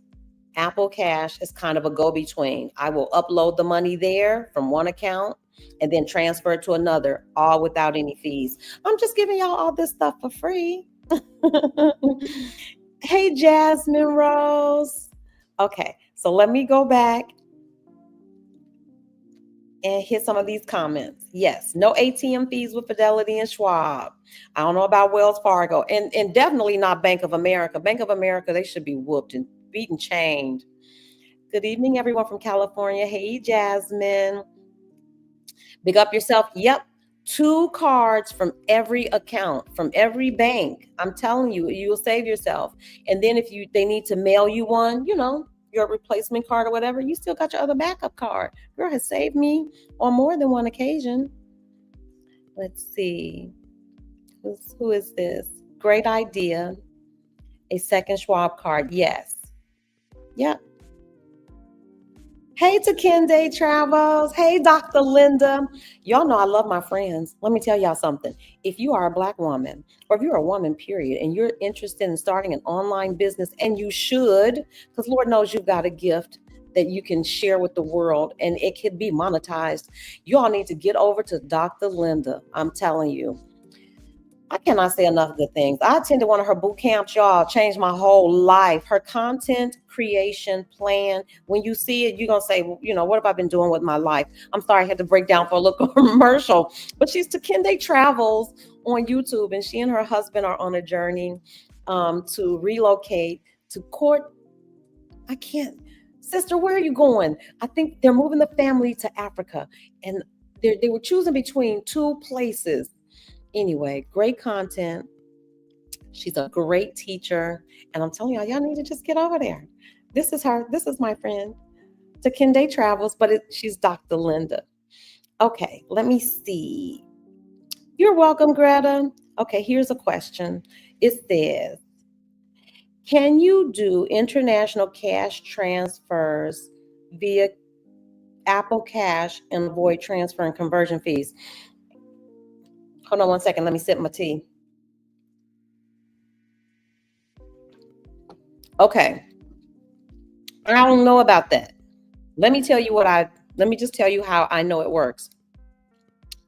Apple Cash as kind of a go-between. I will upload the money there from one account and then transfer it to another, all without any fees. I'm just giving y'all all this stuff for free. Hey, Jasmine Rose. Okay, so let me go back and hit some of these comments. Yes, no ATM fees with Fidelity and Schwab. I don't know about Wells Fargo, and definitely not Bank of America. Bank of America, they should be whooped and beaten chained. Good evening, everyone from California. Hey, Jasmine. Big up yourself. Yep. Two cards from every account, from every bank. I'm telling you, you will save yourself. And then if they need to mail you one, your replacement card or whatever, you still got your other backup card. Girl has saved me on more than one occasion. Let's see. Who is this? Great idea. A second Schwab card. Yes. Yep. Hey, to Kende Travels. Hey, Dr. Linda. Y'all know I love my friends. Let me tell y'all something. If you are a Black woman, or if you're a woman, period, and you're interested in starting an online business, and you should, because Lord knows you've got a gift that you can share with the world and it could be monetized, you all need to get over to Dr. Linda. I'm telling you. I cannot say enough good things. I attended one of her boot camps, y'all, changed my whole life. Her content creation plan, when you see it, you're going to say, well, what have I been doing with my life? I'm sorry, I had to break down for a little commercial, but she's Takende Travels on YouTube, and she and her husband are on a journey to relocate to court. I can't. Sister, where are you going? I think they're moving the family to Africa, and they were choosing between two places. Anyway, great content. She's a great teacher. And I'm telling y'all need to just get over there. This is her. This is my friend. Takende Travels, but she's Dr. Linda. Okay, let me see. You're welcome, Greta. Okay, here's a question. It says, can you do international cash transfers via Apple Cash and avoid transfer and conversion fees? Hold on one second. Let me sip my tea. Okay. I don't know about that. Let me just tell you how I know it works.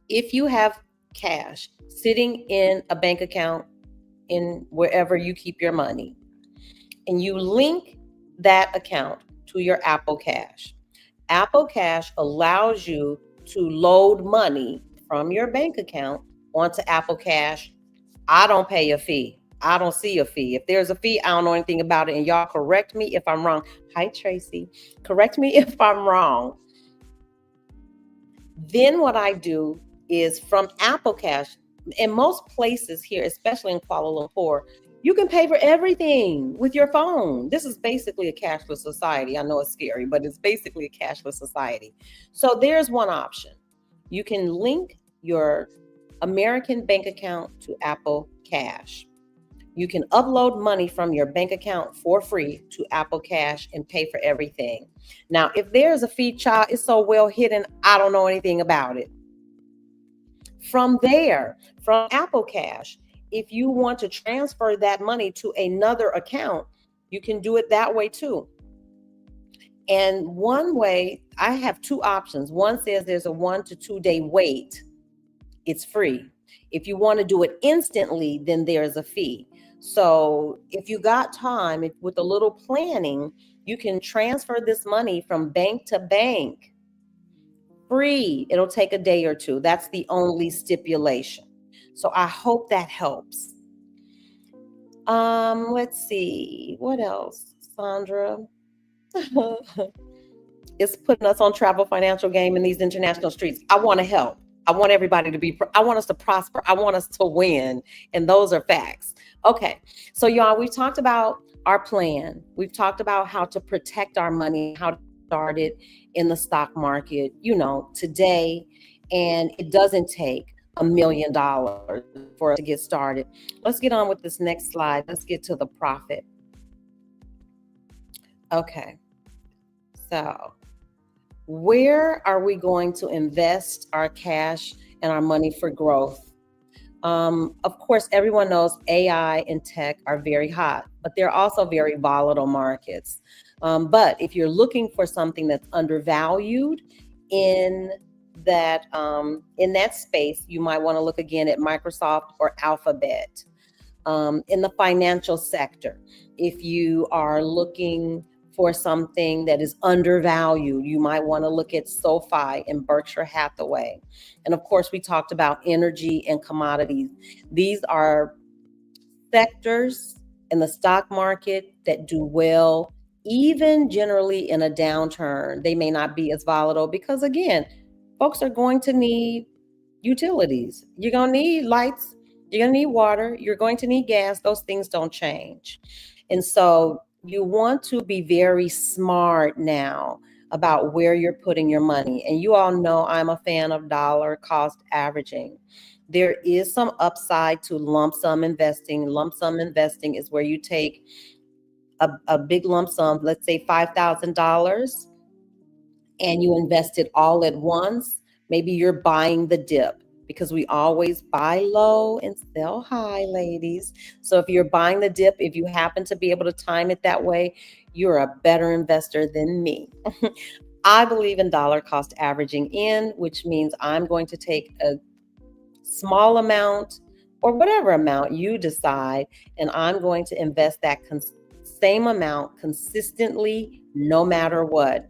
If you have cash sitting in a bank account in wherever you keep your money, and you link that account to your Apple Cash, Apple Cash allows you to load money from your bank account onto Apple Cash. I don't pay a fee. I don't see a fee. If there's a fee, I don't know anything about it. And y'all correct me if I'm wrong. Hi, Tracy. Correct me if I'm wrong. Then what I do is from Apple Cash, in most places here, especially in Kuala Lumpur, you can pay for everything with your phone. This is basically a cashless society. I know it's scary, but it's basically a cashless society. So there's one option. You can link your American bank account to Apple Cash. You can upload money from your bank account for free to Apple Cash and pay for everything. Now, if there's a fee, child, it's so well hidden, I don't know anything about it. From there, from Apple Cash, if you want to transfer that money to another account, you can do it that way too. And one way, I have two options. One says there's a 1 to 2 day wait. It's free. If you want to do it instantly, then there's a fee. So if you got time, with a little planning, you can transfer this money from bank to bank free. It'll take a day or two. That's the only stipulation. So I hope that helps. Let's see. What else, Sandra? It's putting us on travel financial game in these international streets. I want to help. I want everybody I want us to prosper. I want us to win. And those are facts. Okay. So y'all, we've talked about our plan. We've talked about how to protect our money, how to start it in the stock market, today. And it doesn't take $1 million for us to get started. Let's get on with this next slide. Let's get to the profit. Okay. So where are we going to invest our cash and our money for growth? Of course, everyone knows AI and tech are very hot, but they're also very volatile markets. But if you're looking for something that's undervalued in that space, you might want to look again at Microsoft or Alphabet. in the financial sector. If you are looking for something that is undervalued, you might want to look at SoFi and Berkshire Hathaway. And of course, we talked about energy and commodities. These are sectors in the stock market that do well, even generally in a downturn. They may not be as volatile because, again, folks are going to need utilities. You're going to need lights. You're going to need water. You're going to need gas. Those things don't change. And so you want to be very smart now about where you're putting your money. And you all know I'm a fan of dollar cost averaging. There is some upside to lump sum investing. Lump sum investing is where you take a big lump sum, let's say $5,000, and you invest it all at once. Maybe you're buying the dip because we always buy low and sell high, ladies. So if you're buying the dip, if you happen to be able to time it that way, you're a better investor than me. I believe in dollar cost averaging in, which means I'm going to take a small amount or whatever amount you decide, and I'm going to invest that same amount consistently no matter what.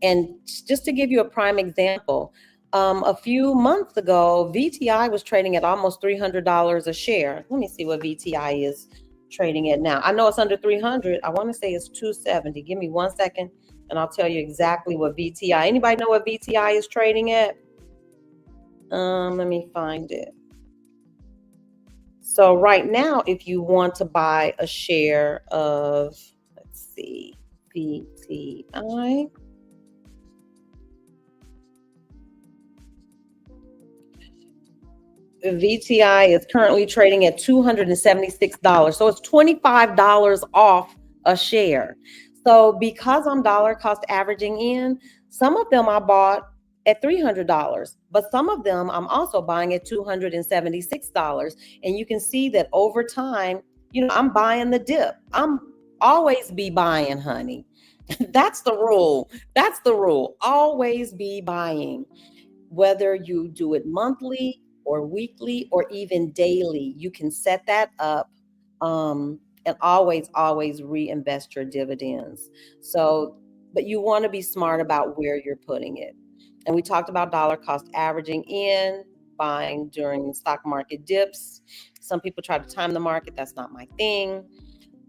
And just to give you a prime example, a few months ago, VTI was trading at almost $300 a share. Let me see what VTI is trading at now. I know it's under 300. I want to say it's 270. Give me 1 second and I'll tell you exactly what VTI. Anybody know what VTI is trading at? Let me find it. So right now, if you want to buy a share of, let's see, VTI. VTI is currently trading at $276. So it's $25 off a share. So because I'm dollar cost averaging in, some of them I bought at $300, but some of them I'm also buying at $276. And you can see that over time, I'm buying the dip. I'm always be buying, honey. That's the rule. That's the rule. Always be buying. Whether you do it monthly or weekly or even daily, you can set that up, and always reinvest your dividends. So, but you want to be smart about where you're putting it. And we talked about dollar cost averaging in, buying during stock market dips. Some people try to time the market. That's not my thing.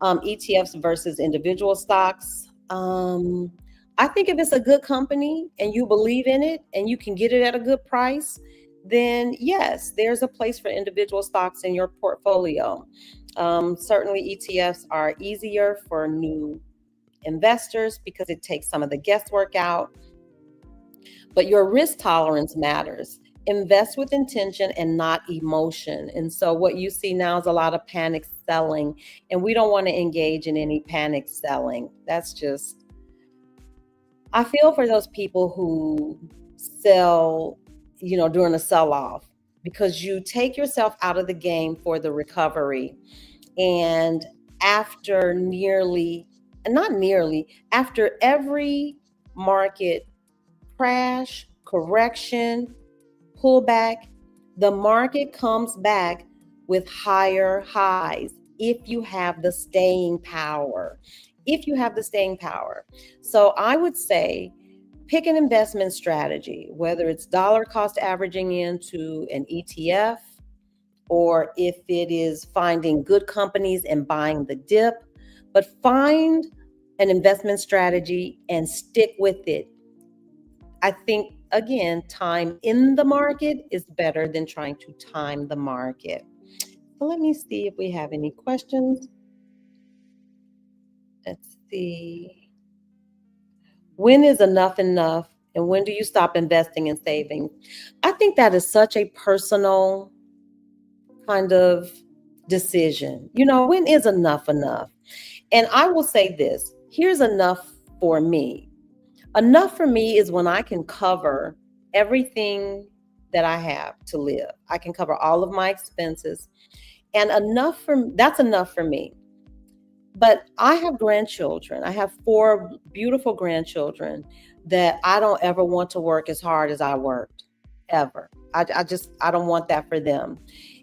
ETFs versus individual stocks. I think if it's a good company and you believe in it and you can get it at a good price, then yes, there's a place for individual stocks in your portfolio. Certainly, ETFs are easier for new investors because it takes some of the guesswork out. But your risk tolerance matters. Invest with intention and not emotion. And so what you see now is a lot of panic selling, and we don't want to engage in any panic selling. That's just, I feel for those people who sell, during a sell off, because you take yourself out of the game for the recovery. And after after every market crash, correction, pullback, the market comes back with higher highs if you have the staying power. If you have the staying power. So I would say pick an investment strategy, whether it's dollar cost averaging into an ETF, or if it is finding good companies and buying the dip, but find an investment strategy and stick with it. I think, again, time in the market is better than trying to time the market. So let me see if we have any questions. Let's see. When is enough enough? And when do you stop investing and saving? I think that is such a personal kind of decision. When is enough enough? And I will say this, here's enough for me. Enough for me is when I can cover everything that I have to live. I can cover all of my expenses, and that's enough for me. But I have grandchildren. I have 4 beautiful grandchildren that I don't ever want to work as hard as I worked, ever. I don't want that for them.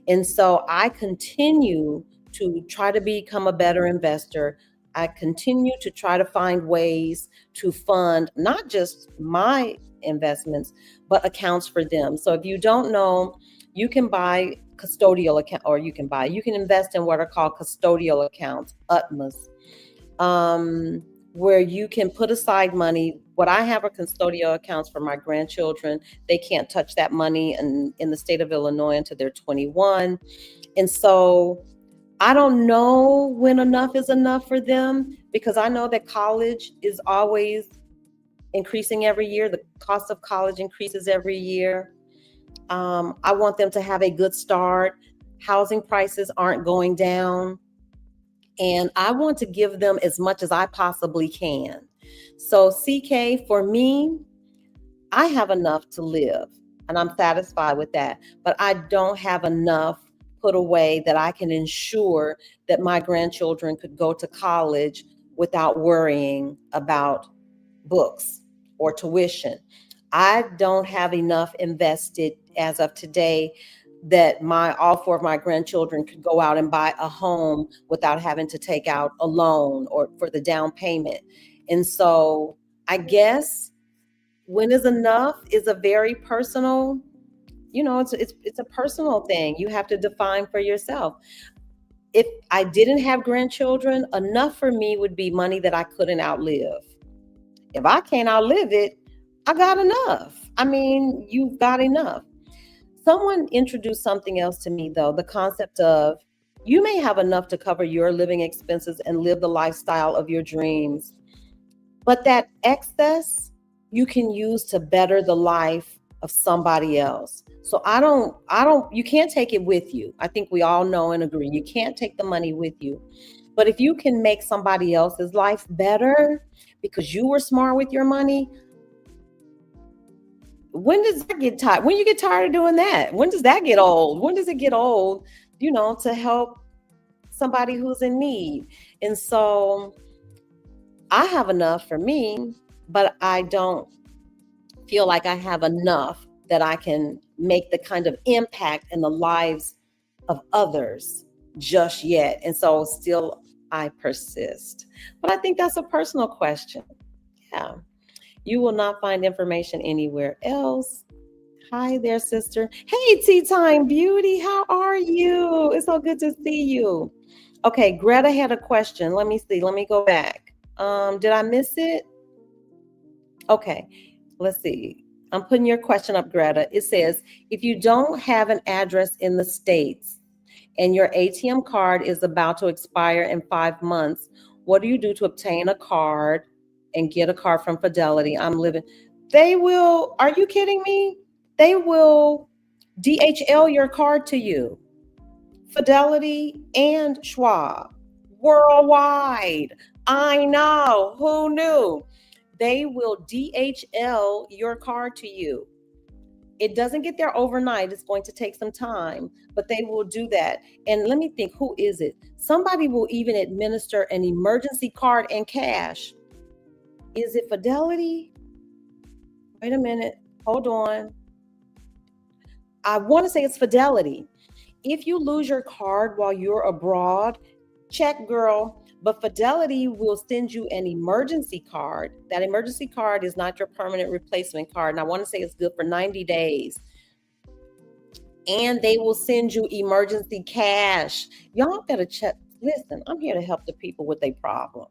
And so I continue to try to become a better investor. I continue to try to find ways to fund not just my investments, but accounts for them. So if you don't know, you can buy custodial account, or you can invest in what are called custodial accounts, UTMAs, um, where you can put aside money. What I have are custodial accounts for my grandchildren. They can't touch that money in the state of Illinois until they're 21. And so I don't know when enough is enough for them, because I know that college is always increasing every year. The cost of college increases every year. I want them to have a good start. Housing prices aren't going down. And I want to give them as much as I possibly can. So, CK, for me, I have enough to live and I'm satisfied with that. But I don't have enough put away that I can ensure that my grandchildren could go to college without worrying about books or tuition. I don't have enough invested as of today that my all four of my grandchildren could go out and buy a home without having to take out a loan or for the down payment. And so I guess when is enough is a very personal, it's a personal thing. You have to define for yourself. If I didn't have grandchildren, enough for me would be money that I couldn't outlive. If I can't outlive it, I got enough. I mean, you've got enough. Someone introduced something else to me, though, the concept of you may have enough to cover your living expenses and live the lifestyle of your dreams, but that excess you can use to better the life of somebody else. So you can't take it with you. I think we all know and agree. You can't take the money with you. But if you can make somebody else's life better because you were smart with your money, when does that get tired? When you get tired of doing that? When does that get old? When does it get old, to help somebody who's in need? And so I have enough for me, but I don't feel like I have enough that I can make the kind of impact in the lives of others just yet. And so still I persist. But I think that's a personal question. Yeah. You will not find information anywhere else. Hi there, sister. Hey, Tea Time Beauty. How are you? It's so good to see you. Okay, Greta had a question. Let me see. Let me go back. Did I miss it? Okay, let's see. I'm putting your question up, Greta. It says, if you don't have an address in the States and your ATM card is about to expire in 5 months, what do you do to obtain a card and get a card from Fidelity? They will, are you kidding me? They will DHL your card to you. Fidelity and Schwab, worldwide. I know, who knew? They will DHL your card to you. It doesn't get there overnight. It's going to take some time, but they will do that. And let me think, who is it? Somebody will even administer an emergency card and cash. Is it Fidelity? Wait a minute. Hold on. I want to say it's Fidelity. If you lose your card while you're abroad, check, girl. But Fidelity will send you an emergency card. That emergency card is not your permanent replacement card. And I want to say it's good for 90 days. And they will send you emergency cash. Y'all better check. Listen, I'm here to help the people with their problems.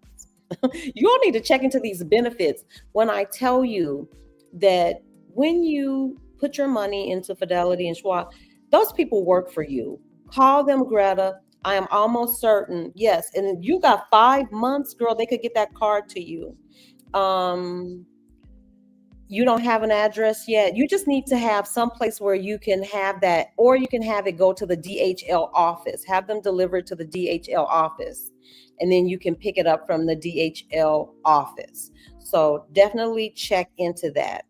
You all need to check into these benefits. When I tell you that when you put your money into Fidelity and Schwab, those people work for you. Call them, Greta. I am almost certain. Yes. And you got 5 months, girl, they could get that card to you. You don't have an address yet. You just need to have some place where you can have that, or you can have it go to the DHL office. Have them deliver it to the DHL office, and then you can pick it up from the DHL office. So definitely check into that.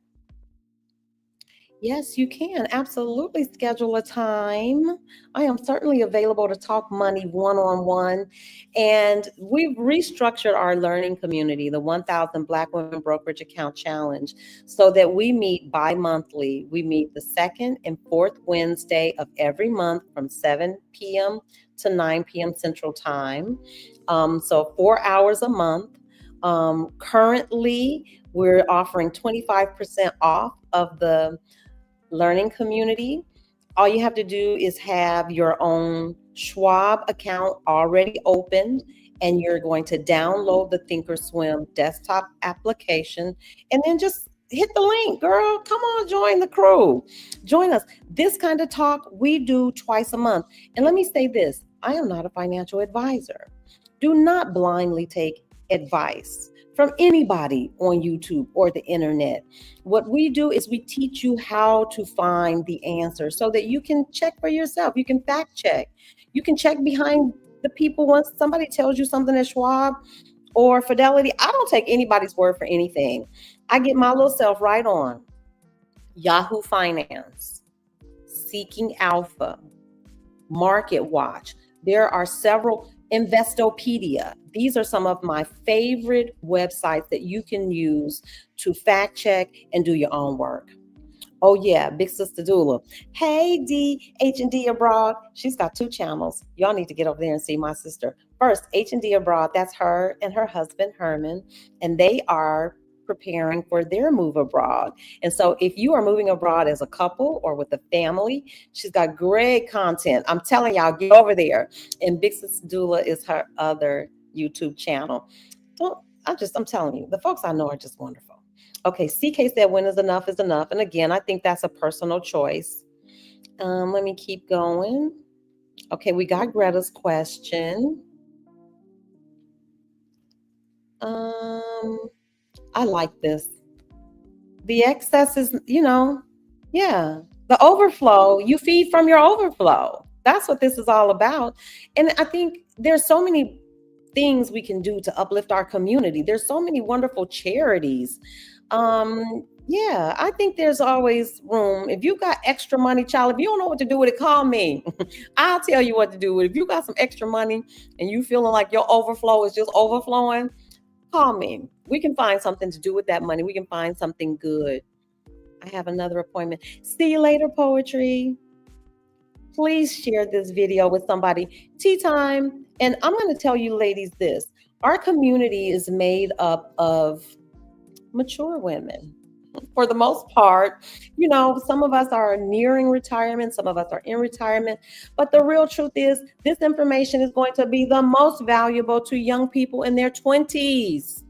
Yes, you can absolutely schedule a time. I am certainly available to talk money one-on-one. And we've restructured our learning community, the 1000 Black Women Brokerage Account Challenge, so that we meet bi-monthly. We meet the second and fourth Wednesday of every month from 7 p.m. to 9 p.m. Central Time. So 4 hours a month. Currently, we're offering 25% off of the learning community. All you have to do is have your own Schwab account already opened, and you're going to download the Thinkorswim desktop application, and then just hit the link, girl. Come on, join the crew. Join us. This kind of talk we do twice a month. And let me say this, I am not a financial advisor. Do not blindly take advice from anybody on YouTube or the internet. What we do is we teach you how to find the answer so that you can check for yourself. You can fact check. You can check behind the people. Once somebody tells you something at Schwab or Fidelity, I don't take anybody's word for anything. I get my little self right on Yahoo Finance, Seeking Alpha, Market Watch. There are several, Investopedia. These are some of my favorite websites that you can use to fact check and do your own work. Oh yeah, Big Sister Dula. Hey D, H&D Abroad. She's got 2 channels. Y'all need to get over there and see my sister. First, H&D Abroad, that's her and her husband Herman, and they are preparing for their move abroad. And so if you are moving abroad as a couple or with a family, she's got great content. I'm telling y'all, get over there. And Big Sister Dula is her other YouTube channel. Well, I'm telling you, the folks I know are just wonderful. Okay, CK said when is enough. And again, I think that's a personal choice. Let me keep going. Okay, we got Greta's question. I like this. The excess is, yeah, the overflow, you feed from your overflow. That's what this is all about. And I think there's so many things we can do to uplift our community. There's so many wonderful charities. Yeah, I think there's always room. If you got extra money, child, if you don't know what to do with it, call me. I'll tell you what to do with it. If you got some extra money and you feeling like your overflow is just overflowing, call me. We can find something to do with that money. We can find something good. I have another appointment. See you later, poetry. Please share this video with somebody. Tea time. And I'm going to tell you ladies this. Our community is made up of mature women. For the most part, some of us are nearing retirement, some of us are in retirement. But the real truth is, this information is going to be the most valuable to young people in their 20s.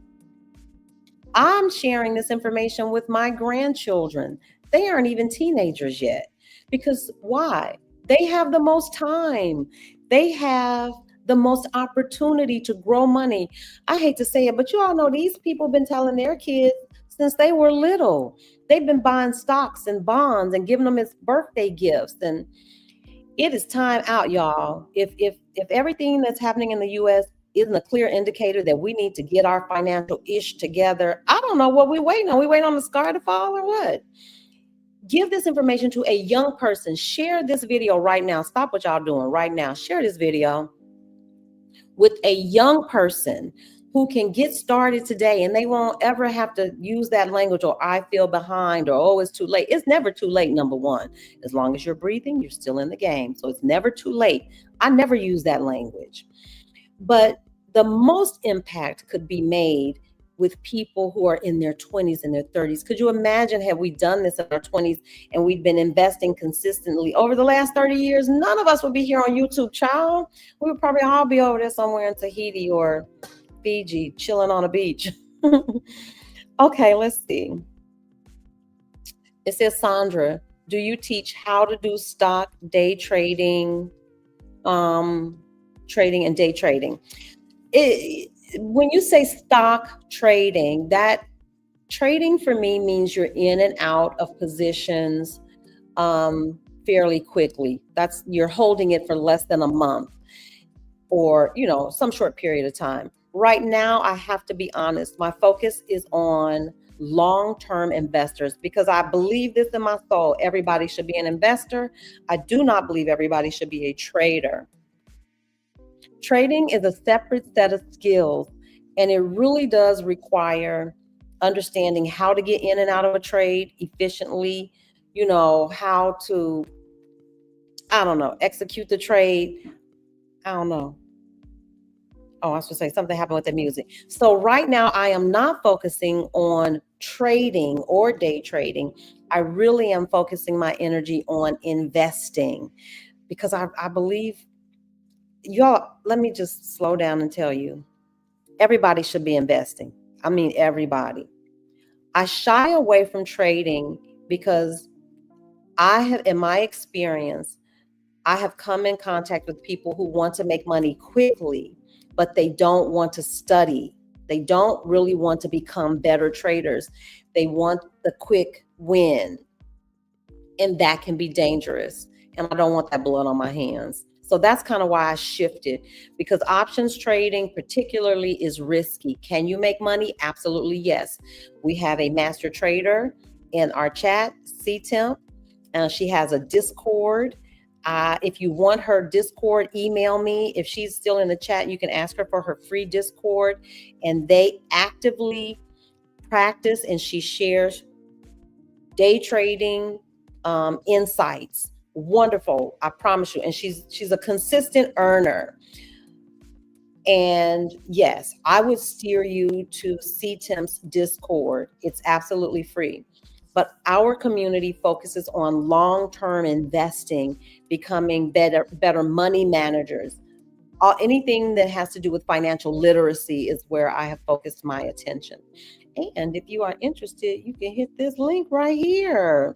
I'm sharing this information with my grandchildren. They aren't even teenagers yet. Because why? They have the most time. They have the most opportunity to grow money. I hate to say it, but you all know these people have been telling their kids since they were little. They've been buying stocks and bonds and giving them as birthday gifts. And it is time out, y'all. If everything that's happening in the U.S. isn't a clear indicator that we need to get our financial ish together, I don't know what we're waiting on. We waiting on the sky to fall or what? Give this information to a young person. Share this video right now. Stop what y'all doing right now. Share this video with a young person who can get started today, and they won't ever have to use that language or I feel behind or oh, it's too late. It's never too late, number one. As long as you're breathing, you're still in the game. So it's never too late. I never use that language. But the most impact could be made with people who are in their 20s and their 30s. Could you imagine, have we done this in our 20s and we've been investing consistently over the last 30 years? None of us would be here on YouTube, child. We would probably all be over there somewhere in Tahiti or Fiji, chilling on a beach. Okay, let's see. It says, Sandra, do you teach how to do stock, day trading, trading and day trading? When you say stock trading, that trading for me means you're in and out of positions fairly quickly. You're holding it for less than a month or, some short period of time. Right now, I have to be honest, my focus is on long-term investors because I believe this in my soul. Everybody should be an investor. I do not believe everybody should be a trader. Trading is a separate set of skills, and it really does require understanding how to get in and out of a trade efficiently, how to, execute the trade. I don't know. Oh, I was going to say something happened with the music. So right now I am not focusing on trading or day trading. I really am focusing my energy on investing because I believe y'all, let me just slow down and tell you, everybody should be investing. I mean, everybody. I shy away from trading because I have, in my experience, I have come in contact with people who want to make money quickly, but they don't want to study. They don't really want to become better traders. They want the quick win, and that can be dangerous. And I don't want that blood on my hands. So that's kind of why I shifted, because options trading particularly is risky. Can you make money? Absolutely, yes. We have a master trader in our chat, CTimp. She has a Discord. If you want her Discord, email me. If she's still in the chat, you can ask her for her free Discord. And they actively practice, and she shares day trading insights. Wonderful, I promise you. And she's a consistent earner. And yes, I would steer you to CTIM's Discord. It's absolutely free. But our community focuses on long-term investing, becoming better money managers. Anything that has to do with financial literacy is where I have focused my attention. And if you are interested, you can hit this link right here.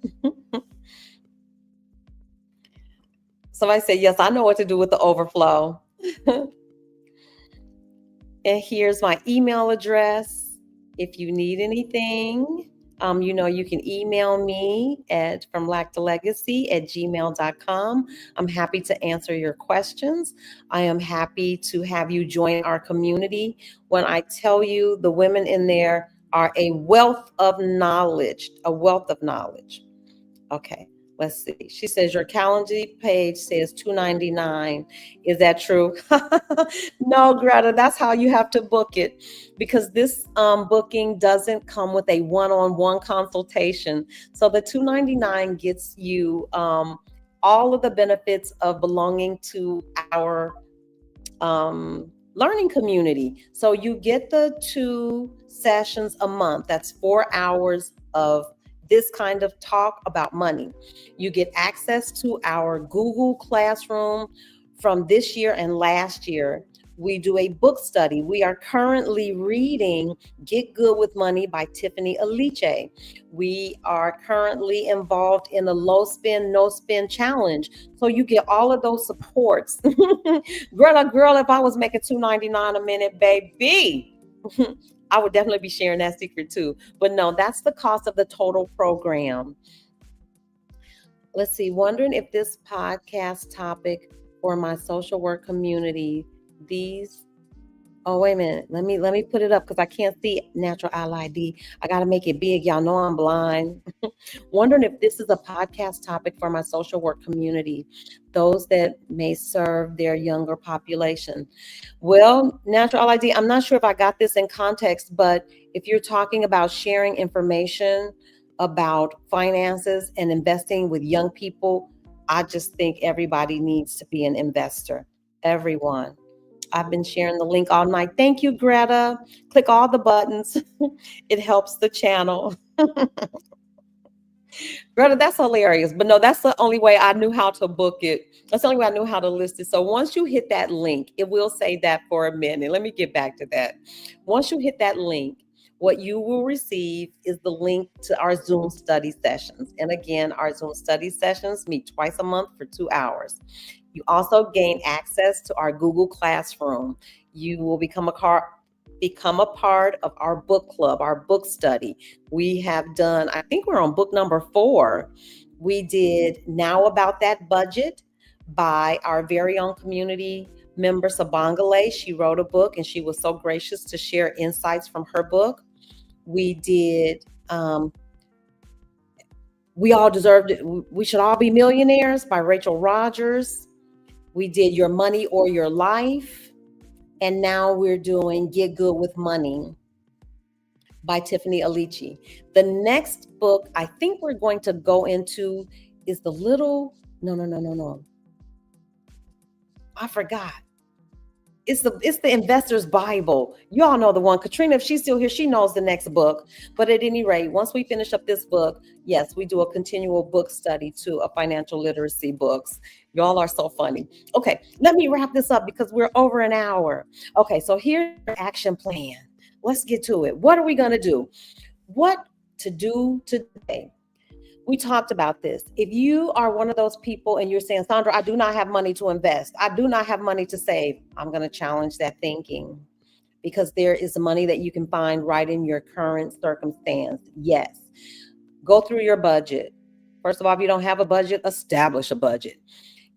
Somebody said, yes, I know what to do with the overflow. And here's my email address. If you need anything, you can email me at fromlack2legacy@gmail.com. I'm happy to answer your questions. I am happy to have you join our community. When I tell you, the women in there are a wealth of knowledge, a wealth of knowledge. Okay, let's see. She says your Calendly page says $2.99. Is that true? No, Greta, that's how you have to book it, because this booking doesn't come with a one-on-one consultation. So the $2.99 gets you all of the benefits of belonging to our learning community. So you get the 2 sessions a month. That's 4 hours of this kind of talk about money. You get access to our Google Classroom from this year and last year. We do a book study. We are currently reading Get Good with Money by Tiffany Aliche. We are currently involved in the low spin, no spin challenge. So you get all of those supports. Girl, if I was making $2.99 a minute, baby, I would definitely be sharing that secret too. But no, that's the cost of the total program. Let's see, wondering if this podcast topic for my social work community, these oh, wait a minute. Let me put it up because I can't see Natural Ally ID. I gotta make it big. Y'all know I'm blind. Wondering if this is a podcast topic for my social work community, those that may serve their younger population. Well, Natural ID, I'm not sure if I got this in context, but if you're talking about sharing information about finances and investing with young people, I just think everybody needs to be an investor. Everyone. I've been sharing the link all night. Thank you, Greta. Click all the buttons. It helps the channel. Greta, that's hilarious. But no, that's the only way I knew how to book it. That's the only way I knew how to list it. So once you hit that link, it will say that for a minute. Let me get back to that. Once you hit that link, what you will receive is the link to our Zoom study sessions. And again, our Zoom study sessions meet twice a month for 2 hours. You also gain access to our Google Classroom. You will become a part of our book club, our book study. We have done, I think we're on book number 4. We did Now About That Budget by our very own community member, Sabangale. She wrote a book and she was so gracious to share insights from her book. We did We All Deserved It. We Should All Be Millionaires by Rachel Rogers. We did Your Money or Your Life. And now we're doing Get Good with Money by Tiffany Aliche. The next book I think we're going to go into is no. I forgot. It's the investor's Bible. You all know the one. Katrina, if she's still here, she knows the next book. But at any rate, once we finish up this book, yes, we do a continual book study to a financial literacy books. Y'all are so funny. Okay, let me wrap this up because we're over an hour. Okay, so here's your action plan. Let's get to it. What are we gonna do? What to do today? We talked about this. If you are one of those people and you're saying, Sandra, I do not have money to invest, I do not have money to save, I'm going to challenge that thinking because there is money that you can find right in your current circumstance. Yes. Go through your budget. First of all, if you don't have a budget, establish a budget.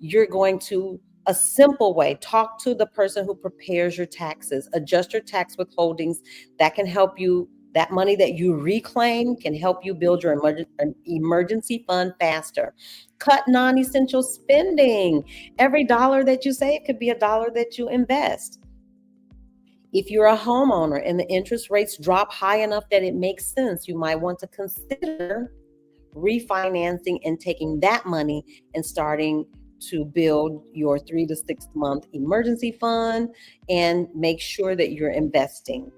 You're going to a simple way, talk to the person who prepares your taxes, adjust your tax withholdings. That can help you. That money that you reclaim can help you build your emergency fund faster. Cut non-essential spending. Every dollar that you save could be a dollar that you invest. If you're a homeowner and the interest rates drop high enough that it makes sense, you might want to consider refinancing and taking that money and starting to build your 3 to 6 month emergency fund and make sure that you're investing.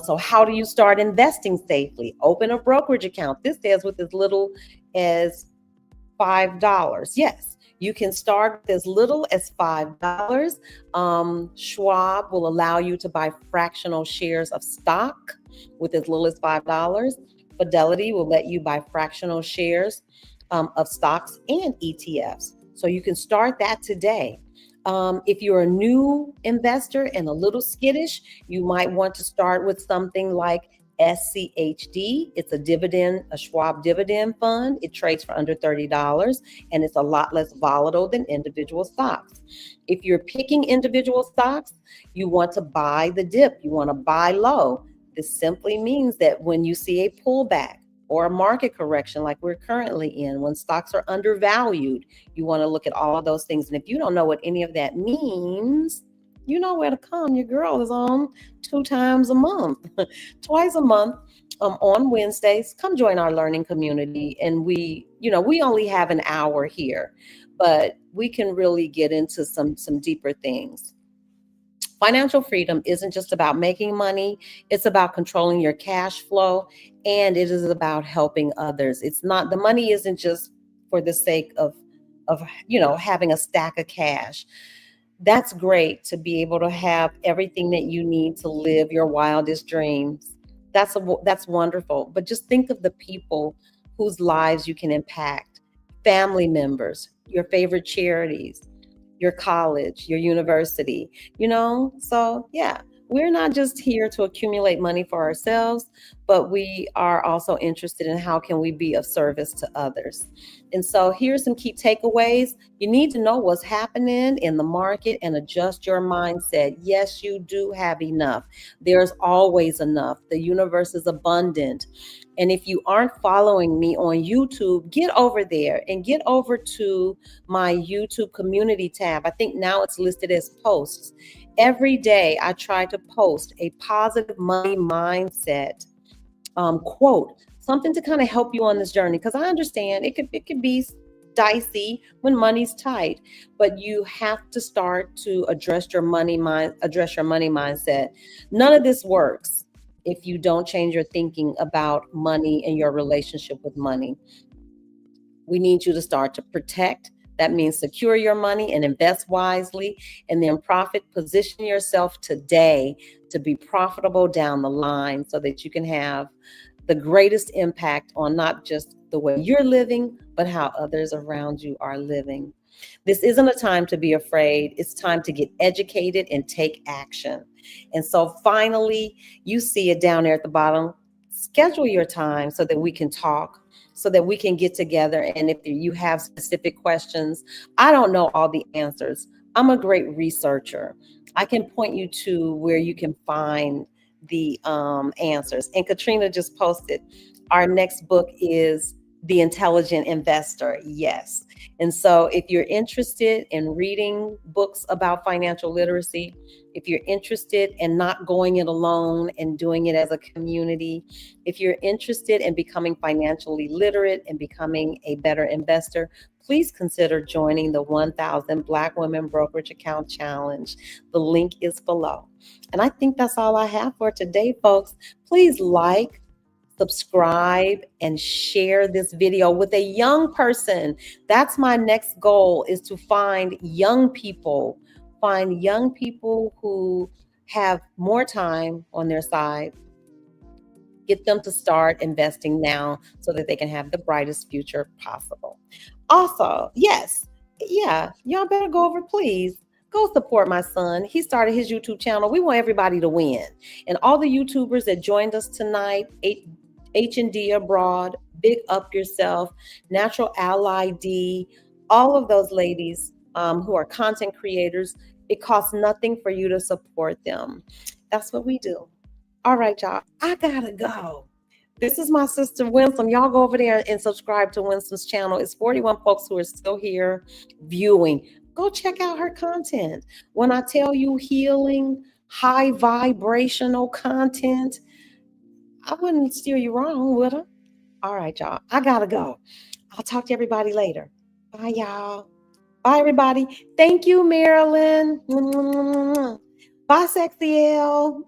So how do you start investing safely? Open a brokerage account. This says with as little as $5. Yes, you can start with as little as $5. Schwab will allow you to buy fractional shares of stock with as little as $5. Fidelity will let you buy fractional shares of stocks and ETFs. So you can start that today. If you're a new investor and a little skittish, you might want to start with something like SCHD. It's a Schwab dividend fund. It trades for under $30 and it's a lot less volatile than individual stocks. If you're picking individual stocks, you want to buy the dip, you want to buy low. This simply means that when you see a pullback or a market correction like we're currently in, when stocks are undervalued, you want to look at all of those things. And if you don't know what any of that means, you know where to come. Your girl is on 2 times a month, twice a month, on Wednesdays. Come join our learning community. And we only have an hour here, but we can really get into some deeper things. Financial freedom isn't just about making money, it's about controlling your cash flow, and it is about helping others. It's not, the money isn't just for the sake of having a stack of cash. That's great to be able to have everything that you need to live your wildest dreams. That's wonderful. But just think of the people whose lives you can impact. Family members, your favorite charities, your college, your university. So yeah, we're not just here to accumulate money for ourselves, but we are also interested in how can we be of service to others. And so here's some key takeaways. You need to know what's happening in the market and adjust your mindset. Yes, you do have enough. There's always enough. The universe is abundant. And if you aren't following me on YouTube, get over there and get over to my YouTube community tab. I think now it's listed as posts. Every day I try to post a positive money mindset quote, something to kind of help you on this journey. Because I understand it could be dicey when money's tight, but you have to start to address your money mindset. None of this works if you don't change your thinking about money and your relationship with money. We need you to start to protect. That means secure your money and invest wisely, and then profit. Position yourself today to be profitable down the line so that you can have the greatest impact on not just the way you're living, but how others around you are living. This isn't a time to be afraid. It's time to get educated and take action. And so finally, you see it down there at the bottom. Schedule your time so that we can talk, so that we can get together. And if you have specific questions, I don't know all the answers. I'm a great researcher. I can point you to where you can find the answers. And Katrina just posted, our next book is The Intelligent Investor, yes. And so, if you're interested in reading books about financial literacy, if you're interested in not going it alone and doing it as a community, if you're interested in becoming financially literate and becoming a better investor, please consider joining the 1000 Black Women Brokerage Account Challenge. The link is below. And I think that's all I have for today, folks. Please like, subscribe, and share this video with a young person. That's my next goal, is to find young people who have more time on their side, get them to start investing now so that they can have the brightest future possible. Also, yes, yeah, y'all better go over, please. Go support my son. He started his YouTube channel. We want everybody to win. And all the YouTubers that joined us tonight, H&D Abroad, Big Up Yourself, Natural Ally D, all of those ladies who are content creators, it costs nothing for you to support them. That's what we do. All right, y'all. I gotta go. This is my sister Winsome. Y'all go over there and subscribe to Winsome's channel. It's 41 folks who are still here viewing. Go check out her content. When I tell you healing, high vibrational content, I wouldn't steer you wrong, would I? All right, y'all. I gotta go. I'll talk to everybody later. Bye, y'all. Bye, everybody. Thank you, Marilyn. Bye, Sexy L.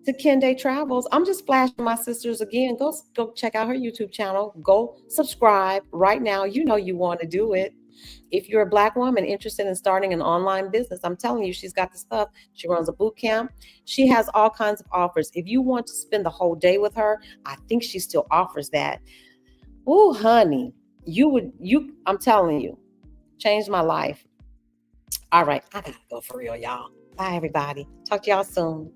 To Kende Travels. I'm just flashing my sisters again. Go check out her YouTube channel. Go subscribe right now. You know you want to do it. If you're a Black woman interested in starting an online business, I'm telling you, she's got the stuff. She runs a boot camp. She has all kinds of offers. If you want to spend the whole day with her, I think she still offers that. Oh, honey, I'm telling you, changed my life. All right, I gotta go for real, y'all. Bye, everybody. Talk to y'all soon.